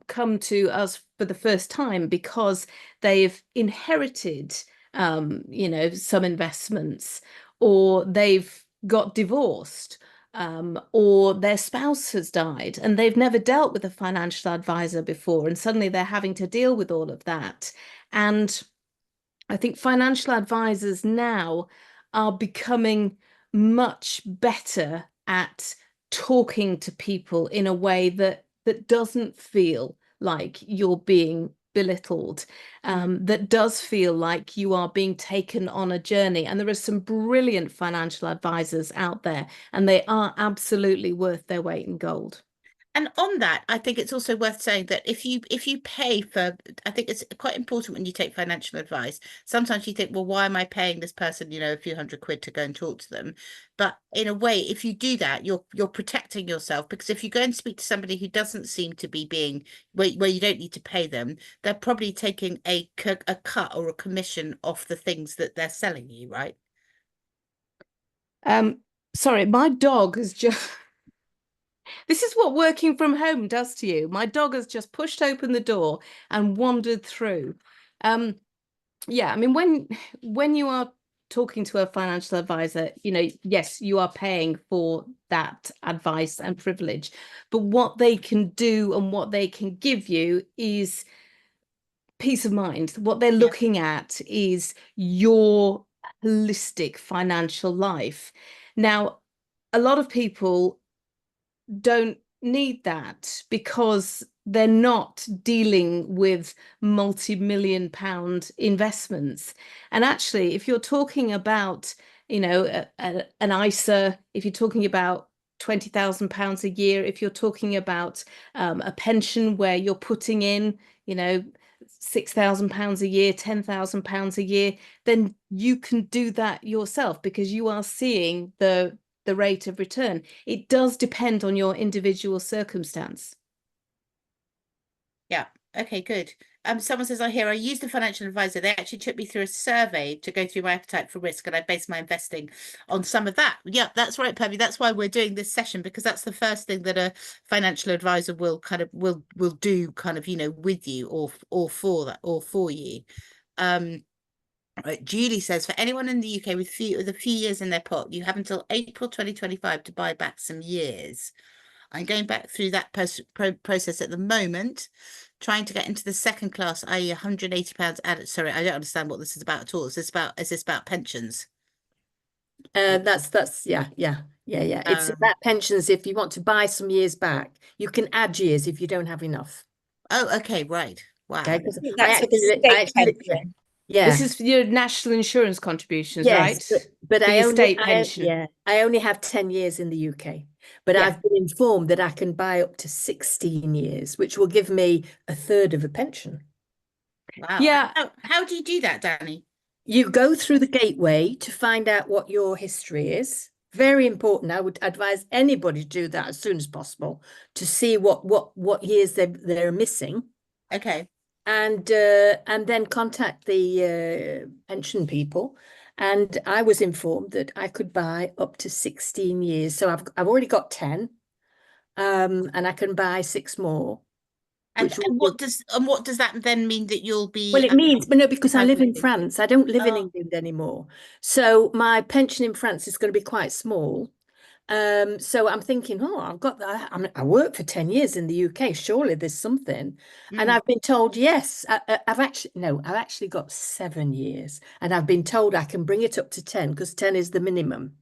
come to us for the first time because they've inherited, some investments, or they've got divorced, or their spouse has died and they've never dealt with a financial advisor before. And suddenly they're having to deal with all of that. And I think financial advisors now are becoming much better at talking to people in a way that doesn't feel like you're being belittled, that does feel like you are being taken on a journey. And there are some brilliant financial advisors out there, and they are absolutely worth their weight in gold. And on that, I think it's also worth saying that if you pay for, I think it's quite important when you take financial advice. Sometimes you think, well, why am I paying this person, a few £100 to go and talk to them? But in a way, if you do that, you're protecting yourself, because if you go and speak to somebody who doesn't seem to be being where you don't need to pay them, they're probably taking a cut or a commission off the things that they're selling you, right? Sorry, my dog has just This is what working from home does to you. My dog has just pushed open the door and wandered through. Yeah, I mean, when you are talking to a financial advisor, yes, you are paying for that advice and privilege, but what they can do and what they can give you is peace of mind. What they're looking at is your holistic financial life. Now, a lot of people don't need that because they're not dealing with multi-million pound investments. And actually, if you're talking about, an ISA, if you're talking about £20,000 a year, if you're talking about a pension where you're putting in, £6,000 a year, £10,000 a year, then you can do that yourself because you are seeing the rate of return. It does depend on your individual circumstance. Yeah. Okay, good. Someone says, I used a financial advisor. They actually took me through a survey to go through my appetite for risk, and I based my investing on some of that. Yeah, that's right, Pebby. That's why we're doing this session, because that's the first thing that a financial advisor will kind of will do kind of, with you or for that or for you. Right, Julie says, for anyone in the UK with a few years in their pot, you have until April 2025 to buy back some years. I'm going back through that process at the moment, trying to get into the second class, i.e. £180 added. Sorry, I don't understand what this is about at all. Is this about pensions? That's yeah. It's about pensions. If you want to buy some years back, you can add years if you don't have enough. Oh, okay, right. Wow. Okay, because That's I actually yeah. This is for your national insurance contributions, Yes, right? but For I your only state pension. I only have 10 years in the UK, but Yeah. I've been informed that I can buy up to 16 years, which will give me a third of a pension. Wow. Yeah. How do you do that, Danny? You go through the gateway to find out what your history is Very important. I would advise anybody to do that as soon as possible to see what years they're missing, Okay. and then contact the pension people. And I was informed that I could buy up to 16 years. So I've already got 10, and I can buy 6 more. And, Which will and give- what does that then mean that you'll be? Well, it means, but no, because I live in calculating? France. I don't live in Oh, England anymore. So my pension in France is going to be quite small. So I'm thinking, oh, I've got that. I worked for 10 years in the UK. Surely there's something. And I've been told, yes, I've actually got 7 years. And I've been told I can bring it up to 10 because 10 is the minimum.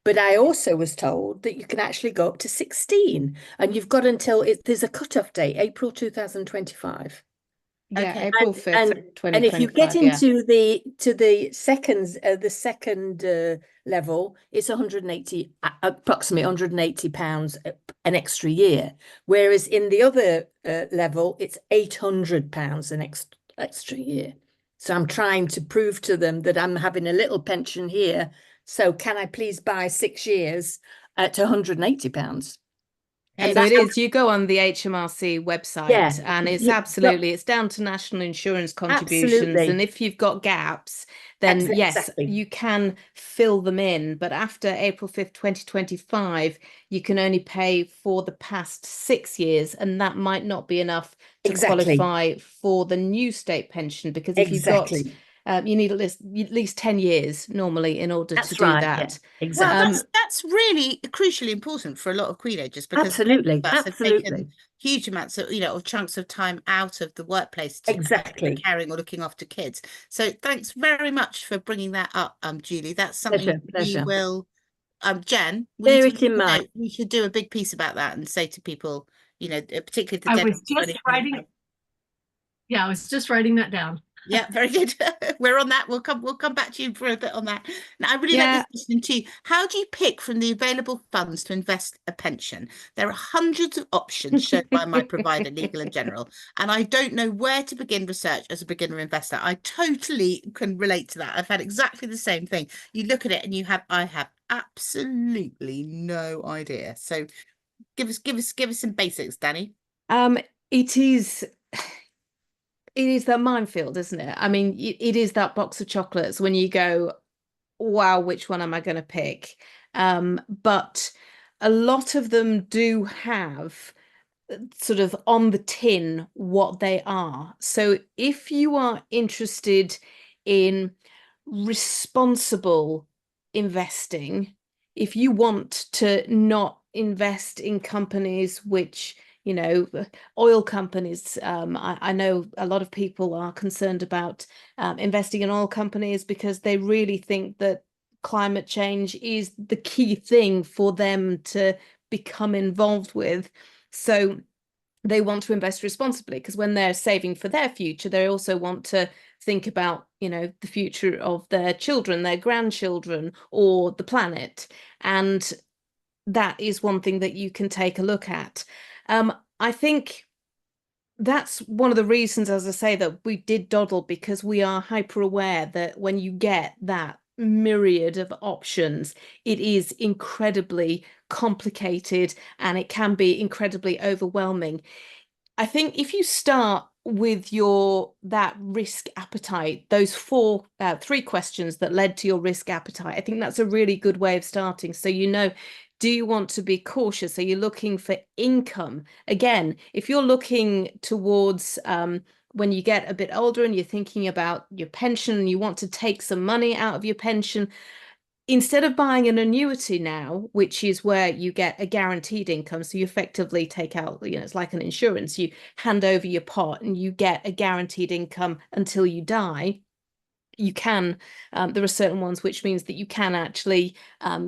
But I also was told that you can actually go up to 16, and you've got until there's a cutoff date, April 2025. Yeah, Okay. April 5th, And if you get 2025, yeah. into the second level, it's 180, approximately 180 pounds an extra year, whereas in the other level it's 800 pounds an extra year. So I'm trying to prove to them that I'm having a little pension here, so can I please buy 6 years at 180 pounds? And So that's it is, you go on the HMRC website, Yeah, and it's yeah, absolutely, it's down to national insurance contributions. absolutely. And if you've got gaps, then yes, Exactly. you can fill them in. But after April 5th, 2025, you can only pay for the past 6 years, and that might not be enough to Exactly. qualify for the new state pension, because if you've got, Exactly. you need at least 10 years normally in order to That's do right. that. Yeah, well, exactly. that's really crucially important for a lot of Queenagers, because Absolutely. us have Absolutely. taken huge amounts of, of chunks of time out of the workplace to Exactly. caring or looking after kids. So thanks very much for bringing that up, Julie. That's something Pleasure. we will, Jen, we Bear need it to, in mind. we should do a big piece about that and say to people, particularly the I deadline was just writing. Yeah, I was just writing that down. Yeah, very good. We're on that. We'll come back to you for a bit on that. Now, I really like Yeah. this question too. How do you pick from the available funds to invest a pension? There are hundreds of options shown by my provider, Legal and General, and I don't know where to begin research as a beginner investor. I totally can relate to that. I've had exactly the same thing. You look at it and I have absolutely no idea. So give us some basics, Danny. It is that minefield, isn't it? I mean, it is that box of chocolates when you go, wow, which one am I going to pick? But a lot of them do have sort of on the tin what they are. So if you are interested in responsible investing, if you want to not invest in companies which, oil companies, I know a lot of people are concerned about investing in oil companies because they really think that climate change is the key thing for them to become involved with. So they want to invest responsibly, because when they're saving for their future, they also want to think about, the future of their children, their grandchildren, or the planet. And that is one thing that you can take a look at. I think that's one of the reasons, as I say, that we did dawdle, because we are hyper aware that when you get that myriad of options, it is incredibly complicated and it can be incredibly overwhelming. I think if you start with that risk appetite, those 3 questions that led to your risk appetite, I think that's a really good way of starting. So, do you want to be cautious? Are you looking for income? Again, if you're looking towards when you get a bit older and you're thinking about your pension and you want to take some money out of your pension, instead of buying an annuity now, which is where you get a guaranteed income, so you effectively take out, it's like an insurance, you hand over your pot and you get a guaranteed income until you die. You can, there are certain ones which means that you can actually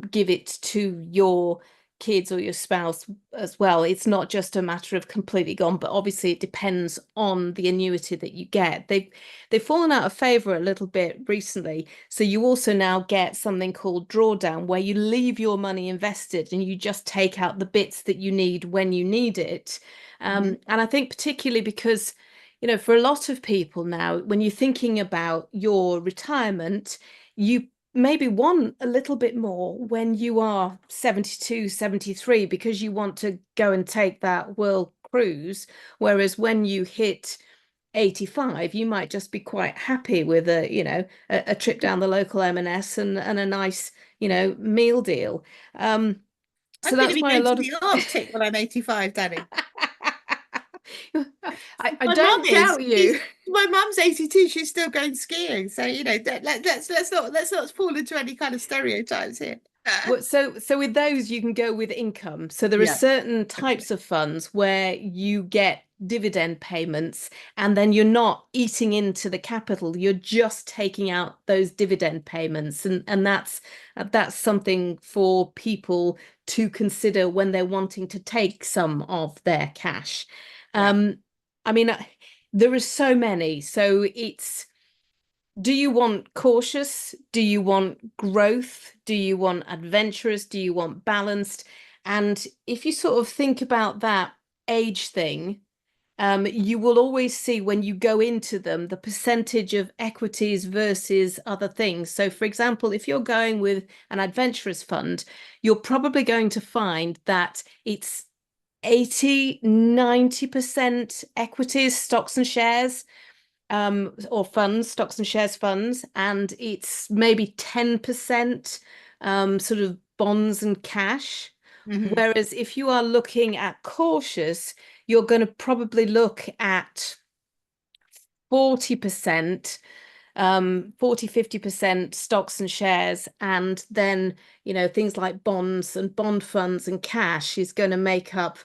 give it to your kids or your spouse as well. It's not just a matter of completely gone, but obviously it depends on the annuity that you get. They've fallen out of favor a little bit recently. So you also now get something called drawdown, where you leave your money invested and you just take out the bits that you need when you need it. And I think particularly because, for a lot of people now, when you're thinking about your retirement, you maybe want a little bit more when you are 72, 73, because you want to go and take that world cruise. Whereas when you hit 85, you might just be quite happy with a trip down the local M&S and a nice, meal deal. So I'm going to that's be why a going to lot of the Arctic when I'm 85, Danny. I My don't mum is. doubt you. My mum's 82. She's still going skiing. So let's not fall into any kind of stereotypes here. Well, so with those, you can go with income. So there are Yeah. certain types of funds where you get dividend payments, and then you're not eating into the capital. You're just taking out those dividend payments, and that's something for people to consider when they're wanting to take some of their cash. Yeah. I mean, there are so many. So it's, do you want cautious? Do you want growth? Do you want adventurous? Do you want balanced? And if you sort of think about that age thing, you will always see when you go into them the percentage of equities versus other things. So, for example, if you're going with an adventurous fund, you're probably going to find that it's 80, 90% equities, stocks and shares, or funds, stocks and shares funds, and it's maybe 10% sort of bonds and cash. Whereas if you are looking at cautious, you're going to probably look at 40%, 40, 50% stocks and shares, and then, things like bonds and bond funds and cash is going to make up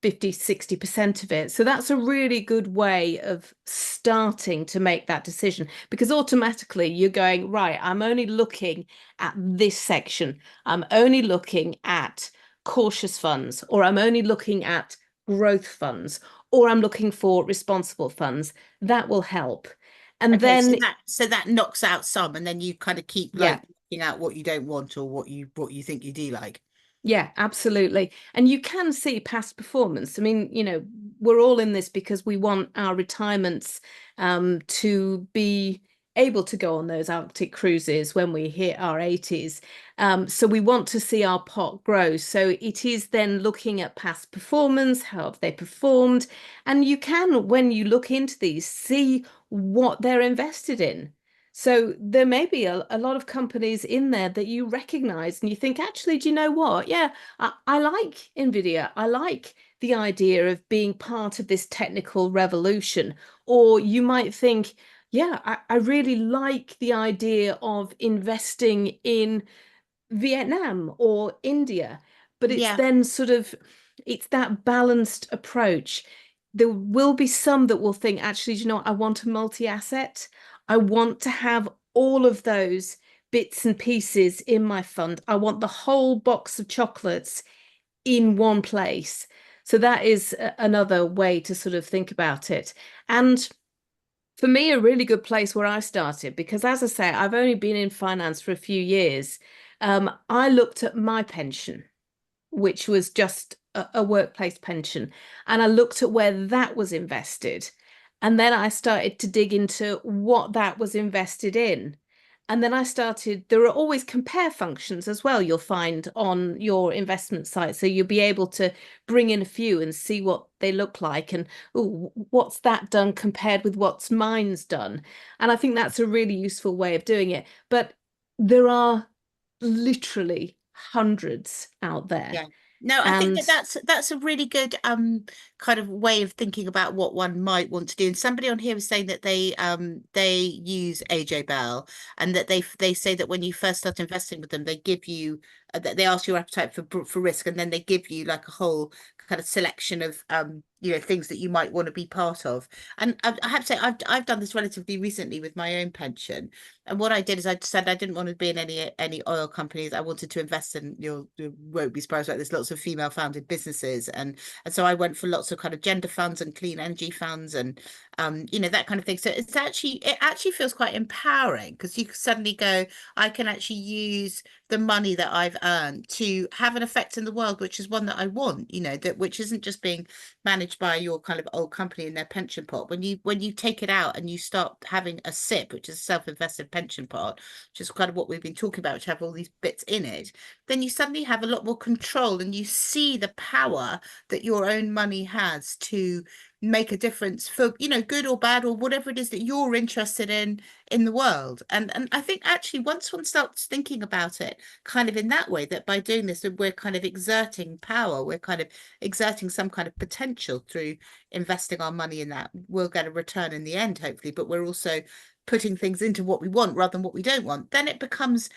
50, 60% of it. So that's a really good way of starting to make that decision, because automatically you're going, right, I'm only looking at this section. I'm only looking at cautious funds, or I'm only looking at growth funds, or I'm looking for responsible funds. That will help. And Okay, then, so that knocks out some, and then you kind of keep yeah. looking out what you don't want or what you think you do like. Yeah, absolutely. And you can see past performance. I mean, we're all in this because we want our retirements to be able to go on those Arctic cruises when we hit our 80s. So we want to see our pot grow. So it is then looking at past performance, how have they performed? And you can, when you look into these, see what they're invested in. So there may be a lot of companies in there that you recognize and you think, actually, do you know what? Yeah, I like NVIDIA. I like the idea of being part of this technical revolution. Or you might think, yeah, I really like the idea of investing in Vietnam or India. But it's Yeah. then it's that balanced approach. There will be some that will think, actually, I want a multi-asset. I want to have all of those bits and pieces in my fund. I want the whole box of chocolates in one place. So that is another way to sort of think about it. And for me, a really good place where I started, because as I say, I've only been in finance for a few years. I looked at my pension, which was just a workplace pension, and I looked at where that was invested. And then I started to dig into what that was invested in. And then there are always compare functions as well, you'll find on your investment site. So you'll be able to bring in a few and see what they look like, and what's that done compared with what's mine's done. And I think that's a really useful way of doing it. But there are literally hundreds out there. Yeah. No, I think And that's a really good kind of way of thinking about what one might want to do. And somebody on here was saying that they use AJ Bell, and that they say that when you first start investing with them, they give you that they ask your appetite for risk, and then they give you like a whole kind of selection of things that you might want to be part of. And I have to say I've done this relatively recently with my own pension. And what I did is I said I didn't want to be in any oil companies. I wanted to invest in, you won't be surprised, like there's lots of female founded businesses, and so I went for lots of kind of gender funds and clean energy funds, and that kind of thing. So it actually feels quite empowering, because you suddenly go, I can actually use the money that I've earned to have an effect in the world, which is one that I want, that which isn't just being managed by your kind of old company in their pension pot. When you take it out and you start having a SIP, which is a self-invested pension pot, which is kind of what we've been talking about, which have all these bits in it, then you suddenly have a lot more control and you see the power that your own money has to make a difference for, good or bad or whatever it is that you're interested in the world. And I think actually once one starts thinking about it kind of in that way, that by doing this we're kind of exerting power, we're kind of exerting some kind of potential through investing our money in that, we'll get a return in the end hopefully, but we're also putting things into what we want rather than what we don't want, then it becomes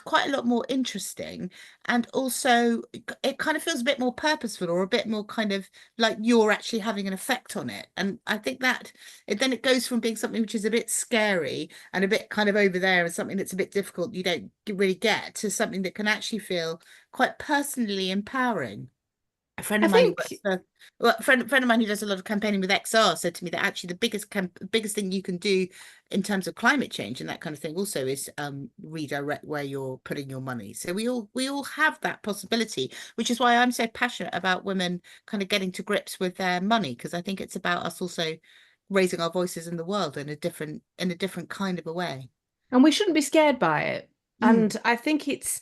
quite a lot more interesting. And also it kind of feels a bit more purposeful, or a bit more kind of like you're actually having an effect on it. And I think that then it goes from being something which is a bit scary and a bit kind of over there and something that's a bit difficult, you don't really get, to something that can actually feel quite personally empowering. A friend I of mine think who works a friend of mine who does a lot of campaigning with XR said to me that actually the biggest thing you can do in terms of climate change and that kind of thing also is redirect where you're putting your money. So we all have that possibility, which is why I'm so passionate about women kind of getting to grips with their money, because I think it's about us also raising our voices in the world in a different kind of a way. And we shouldn't be scared by it. Mm. And I think it's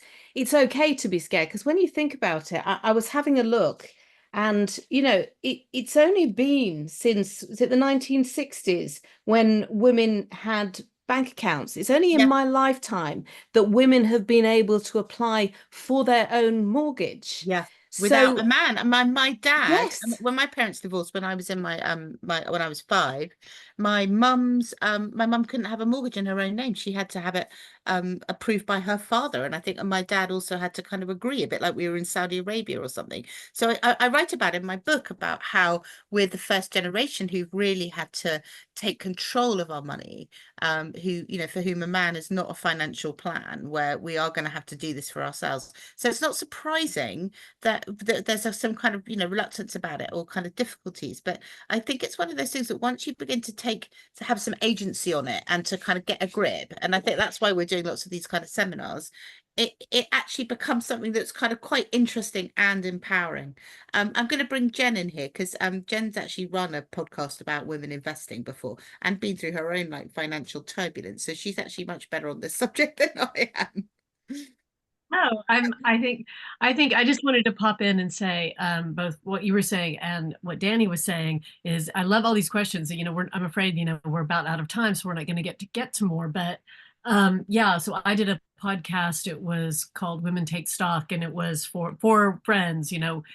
okay to be scared, because when you think about it, I was having a look, and it's only been since, was it the 1960s, when women had bank accounts. It's only in Yeah. my lifetime that women have been able to apply for their own mortgage. Yeah. Without So a man. And my dad, yes, when my parents divorced, when I was in my when I was 5, my mum couldn't have a mortgage in her own name. She had to have it approved by her father. And I think my dad also had to kind of agree, a bit like we were in Saudi Arabia or something. So I write about in my book about how we're the first generation who've really had to take control of our money, who, for whom a man is not a financial plan, where we are going to have to do this for ourselves. So it's not surprising that there's some kind of reluctance about it, or kind of difficulties, but I think it's one of those things that once you begin to have some agency on it and to kind of get a grip, and I think that's why we're doing lots of these kind of seminars, it actually becomes something that's kind of quite interesting and empowering. I'm going to bring Jen in here, because Jen's actually run a podcast about women investing before and been through her own like financial turbulence, so she's actually much better on this subject than I am. No, I think I just wanted to pop in and say both what you were saying and what Danny was saying is I love all these questions. I'm afraid we're about out of time, so we're not going to get to more. But yeah, so I did a podcast. It was called Women Take Stock, and it was for 4 friends,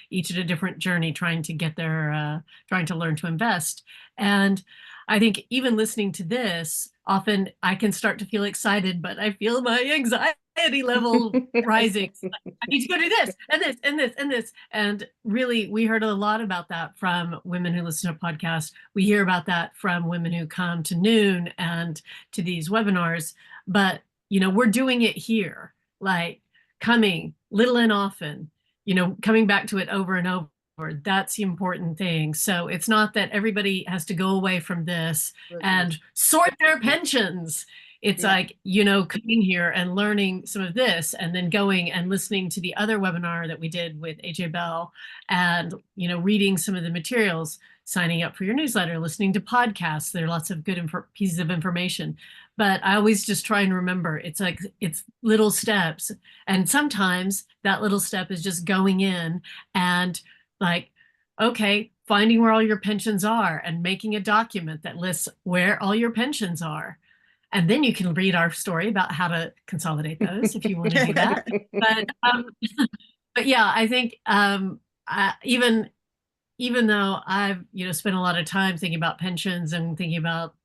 each at a different journey, trying to get their trying to learn to invest. And I think even listening to this, often I can start to feel excited, but I feel my anxiety level rising. I need to go do this and this and this and this. And really, we heard a lot about that from women who listen to podcasts. We hear about that from women who come to Noon and to these webinars. But, we're doing it here, like coming little and often, coming back to it over and over. That's the important thing. So it's not that everybody has to go away from this and sort their pensions. It's like, coming here and learning some of this, and then going and listening to the other webinar that we did with AJ Bell, and, reading some of the materials, signing up for your newsletter, listening to podcasts. There are lots of good pieces of information. But I always just try and remember, it's little steps. And sometimes that little step is just going in and finding where all your pensions are and making a document that lists where all your pensions are. And then you can read our story about how to consolidate those if you want to do that. But yeah, I think even though I've spent a lot of time thinking about pensions and thinking about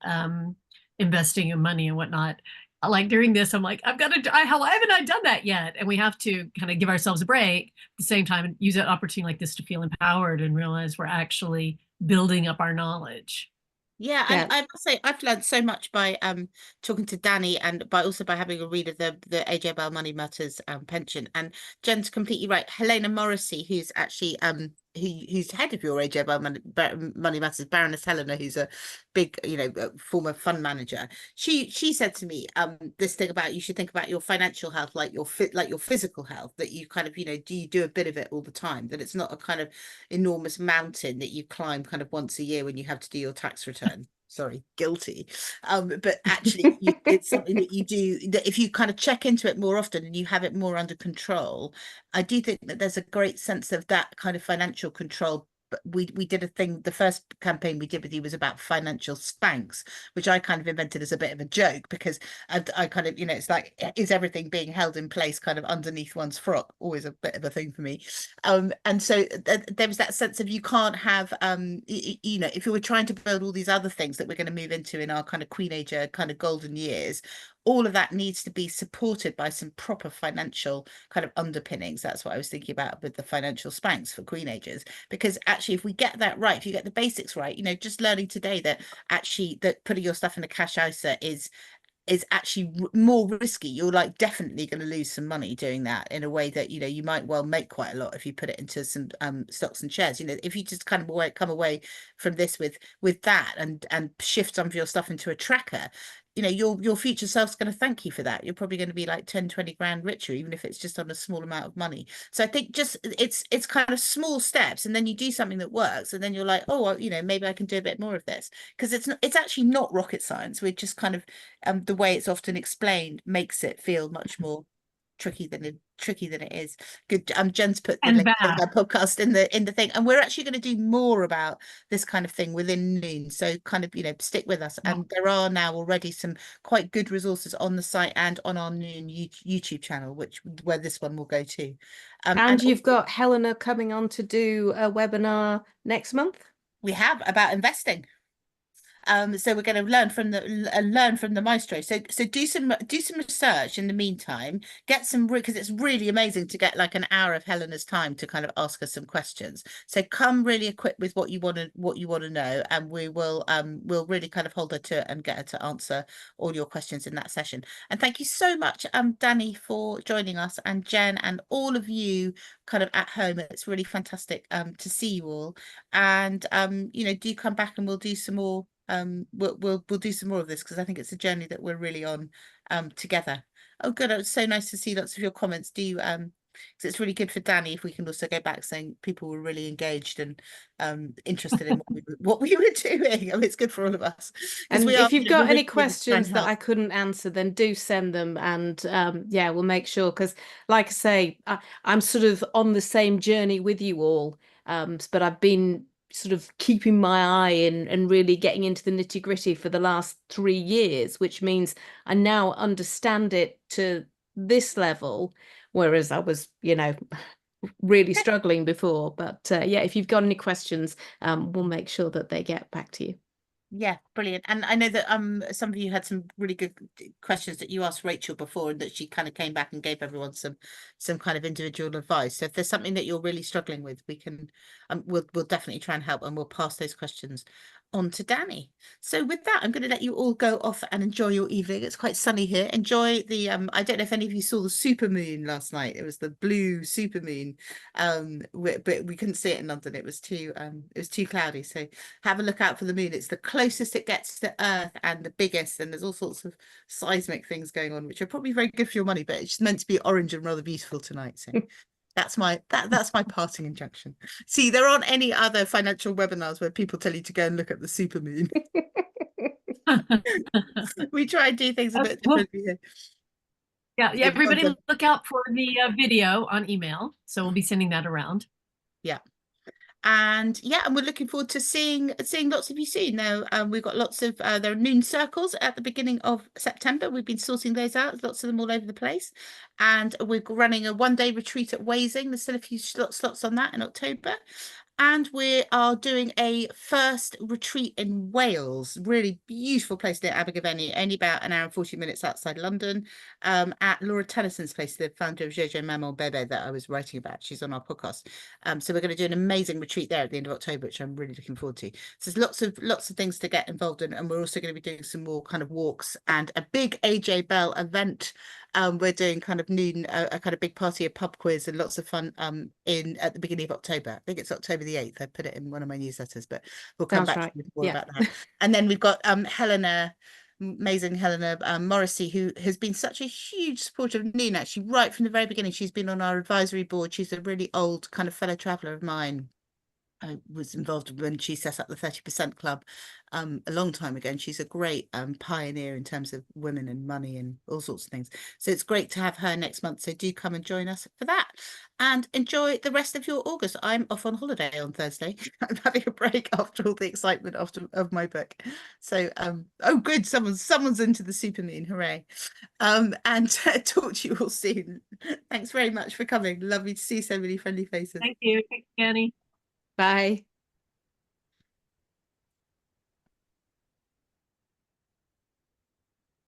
investing in money and whatnot, like during this, I'm like, how haven't I done that yet? And we have to kind of give ourselves a break at the same time and use an opportunity like this to feel empowered and realize we're actually building up our knowledge. Yeah, and I must say I've learned so much by talking to Danni, and by having a read of the AJ Bell Money Matters pension. And Jen's completely right. Helena Morrissey, who's actually who's head of your AJ Money Matters, Baroness Helena, who's a big, former fund manager. She said to me, this thing about you should think about your financial health like your physical health, that you kind of, do you do a bit of it all the time, that it's not a kind of enormous mountain that you climb kind of once a year when you have to do your tax return. Sorry, guilty. But actually it's something that you do, that if you kind of check into it more often and you have it more under control, I do think that there's a great sense of that kind of financial control. But we did a thing, the first campaign we did with you was about financial spanks, which I kind of invented as a bit of a joke, because I kind of, it's like, is everything being held in place kind of underneath one's frock? Always a bit of a thing for me. And so there was that sense of, you can't have, if you were trying to build all these other things that we're going to move into in our kind of Queenager kind of golden years, all of that needs to be supported by some proper financial kind of underpinnings. That's what I was thinking about with the financial spanks for Queenagers, because actually, if we get that right, if you get the basics right, just learning today that actually that putting your stuff in a cash ISA is actually more risky. You're like definitely going to lose some money doing that, in a way that you might well make quite a lot if you put it into some stocks and shares. If you just kind of come away from this with that and shift some of your stuff into a tracker, your future self's going to thank you for that. You're probably going to be like 10-20 grand richer, even if it's just on a small amount of money. So I think just it's kind of small steps, and then you do something that works, and then you're like, oh well, maybe I can do a bit more of this, because it's actually not rocket science. We're just kind of the way it's often explained makes it feel much more tricky than it is. Good. Jen's put the link to our podcast in the thing, and we're actually going to do more about this kind of thing within Noon, so kind of stick with us. And there are now already some quite good resources on the site and on our Noon YouTube channel, where this one will go to. And you've got Helena coming on to do a webinar next month. We have, about investing. So we're going to learn from the maestro. So do some research in the meantime. Get some, because it's really amazing to get like an hour of Helena's time to kind of ask us some questions. So come really equipped with what you want to know, and we'll really kind of hold her to it and get her to answer all your questions in that session. And thank you so much, Danni, for joining us, and Jen, and all of you kind of at home. It's really fantastic to see you all, and do come back and we'll do some more. We'll do some more of this, because I think it's a journey that we're really on together. Oh good, it's so nice to see lots of your comments. Do because it's really good for Danni if we can also go back saying people were really engaged and interested in what we were doing. I mean, it's good for all of us. And if you've got any questions that I couldn't answer, then do send them, and yeah, we'll make sure, because like I say, I'm sort of on the same journey with you all, but I've been sort of keeping my eye in and really getting into the nitty-gritty for the last 3 years, which means I now understand it to this level, whereas I was really struggling before. But yeah, if you've got any questions, we'll make sure that they get back to you. Yeah, brilliant. And I know that some of you had some really good questions that you asked Rachel before, and that she kind of came back and gave everyone some kind of individual advice. So if there's something that you're really struggling with, we can we'll definitely try and help, and we'll pass those questions on to Danni. So with that, I'm going to let you all go off and enjoy your evening. It's quite sunny here. Enjoy the I don't know if any of you saw the super moon last night. It was the blue super moon, but we couldn't see it in London. It was too cloudy. So have a look out for the moon. It's the closest it gets to Earth and the biggest, and there's all sorts of seismic things going on, which are probably very good for your money, but it's just meant to be orange and rather beautiful tonight. So that's my parting injunction. See, there aren't any other financial webinars where people tell you to go and look at the supermoon. We try and do things a bit differently here. Yeah, everybody look out for the video on email. So we'll be sending that around. Yeah. And yeah, and we're looking forward to seeing lots of you soon. Now, we've got lots of there are Noon circles at the beginning of September. We've been sorting those out, lots of them all over the place. And we're running a one-day retreat at Wasing. There's still a few slots on that in October. And we are doing a first retreat in Wales, really beautiful place near Abergavenny, only about an hour and 40 minutes outside London, at Laura Tennyson's place, the founder of Jojo Maman Bebe that I was writing about. She's on our podcast. So we're going to do an amazing retreat there at the end of October, which I'm really looking forward to. So there's lots of things to get involved in, and we're also going to be doing some more kind of walks and a big AJ Bell event we're doing kind of noon, a kind of big party, a pub quiz, and lots of fun at the beginning of October. I think it's October the 8th. I put it in one of my newsletters, but we'll come Sounds back right. to you more Yeah. about that. And then we've got amazing Helena Morrissey, who has been such a huge supporter of Noon, actually, right from the very beginning. She's been on our advisory board. She's a really old kind of fellow traveller of mine. I was involved when she set up the 30% Club a long time ago, and she's a great pioneer in terms of women and money and all sorts of things. So it's great to have her next month. So do come and join us for that, and enjoy the rest of your August. I'm off on holiday on Thursday. I'm having a break after all the excitement of my book. So oh good, someone's into the supermoon, hooray. And talk to you all soon. Thanks very much for coming. Lovely to see so many friendly faces. Thank you. Thanks, Danny. Bye.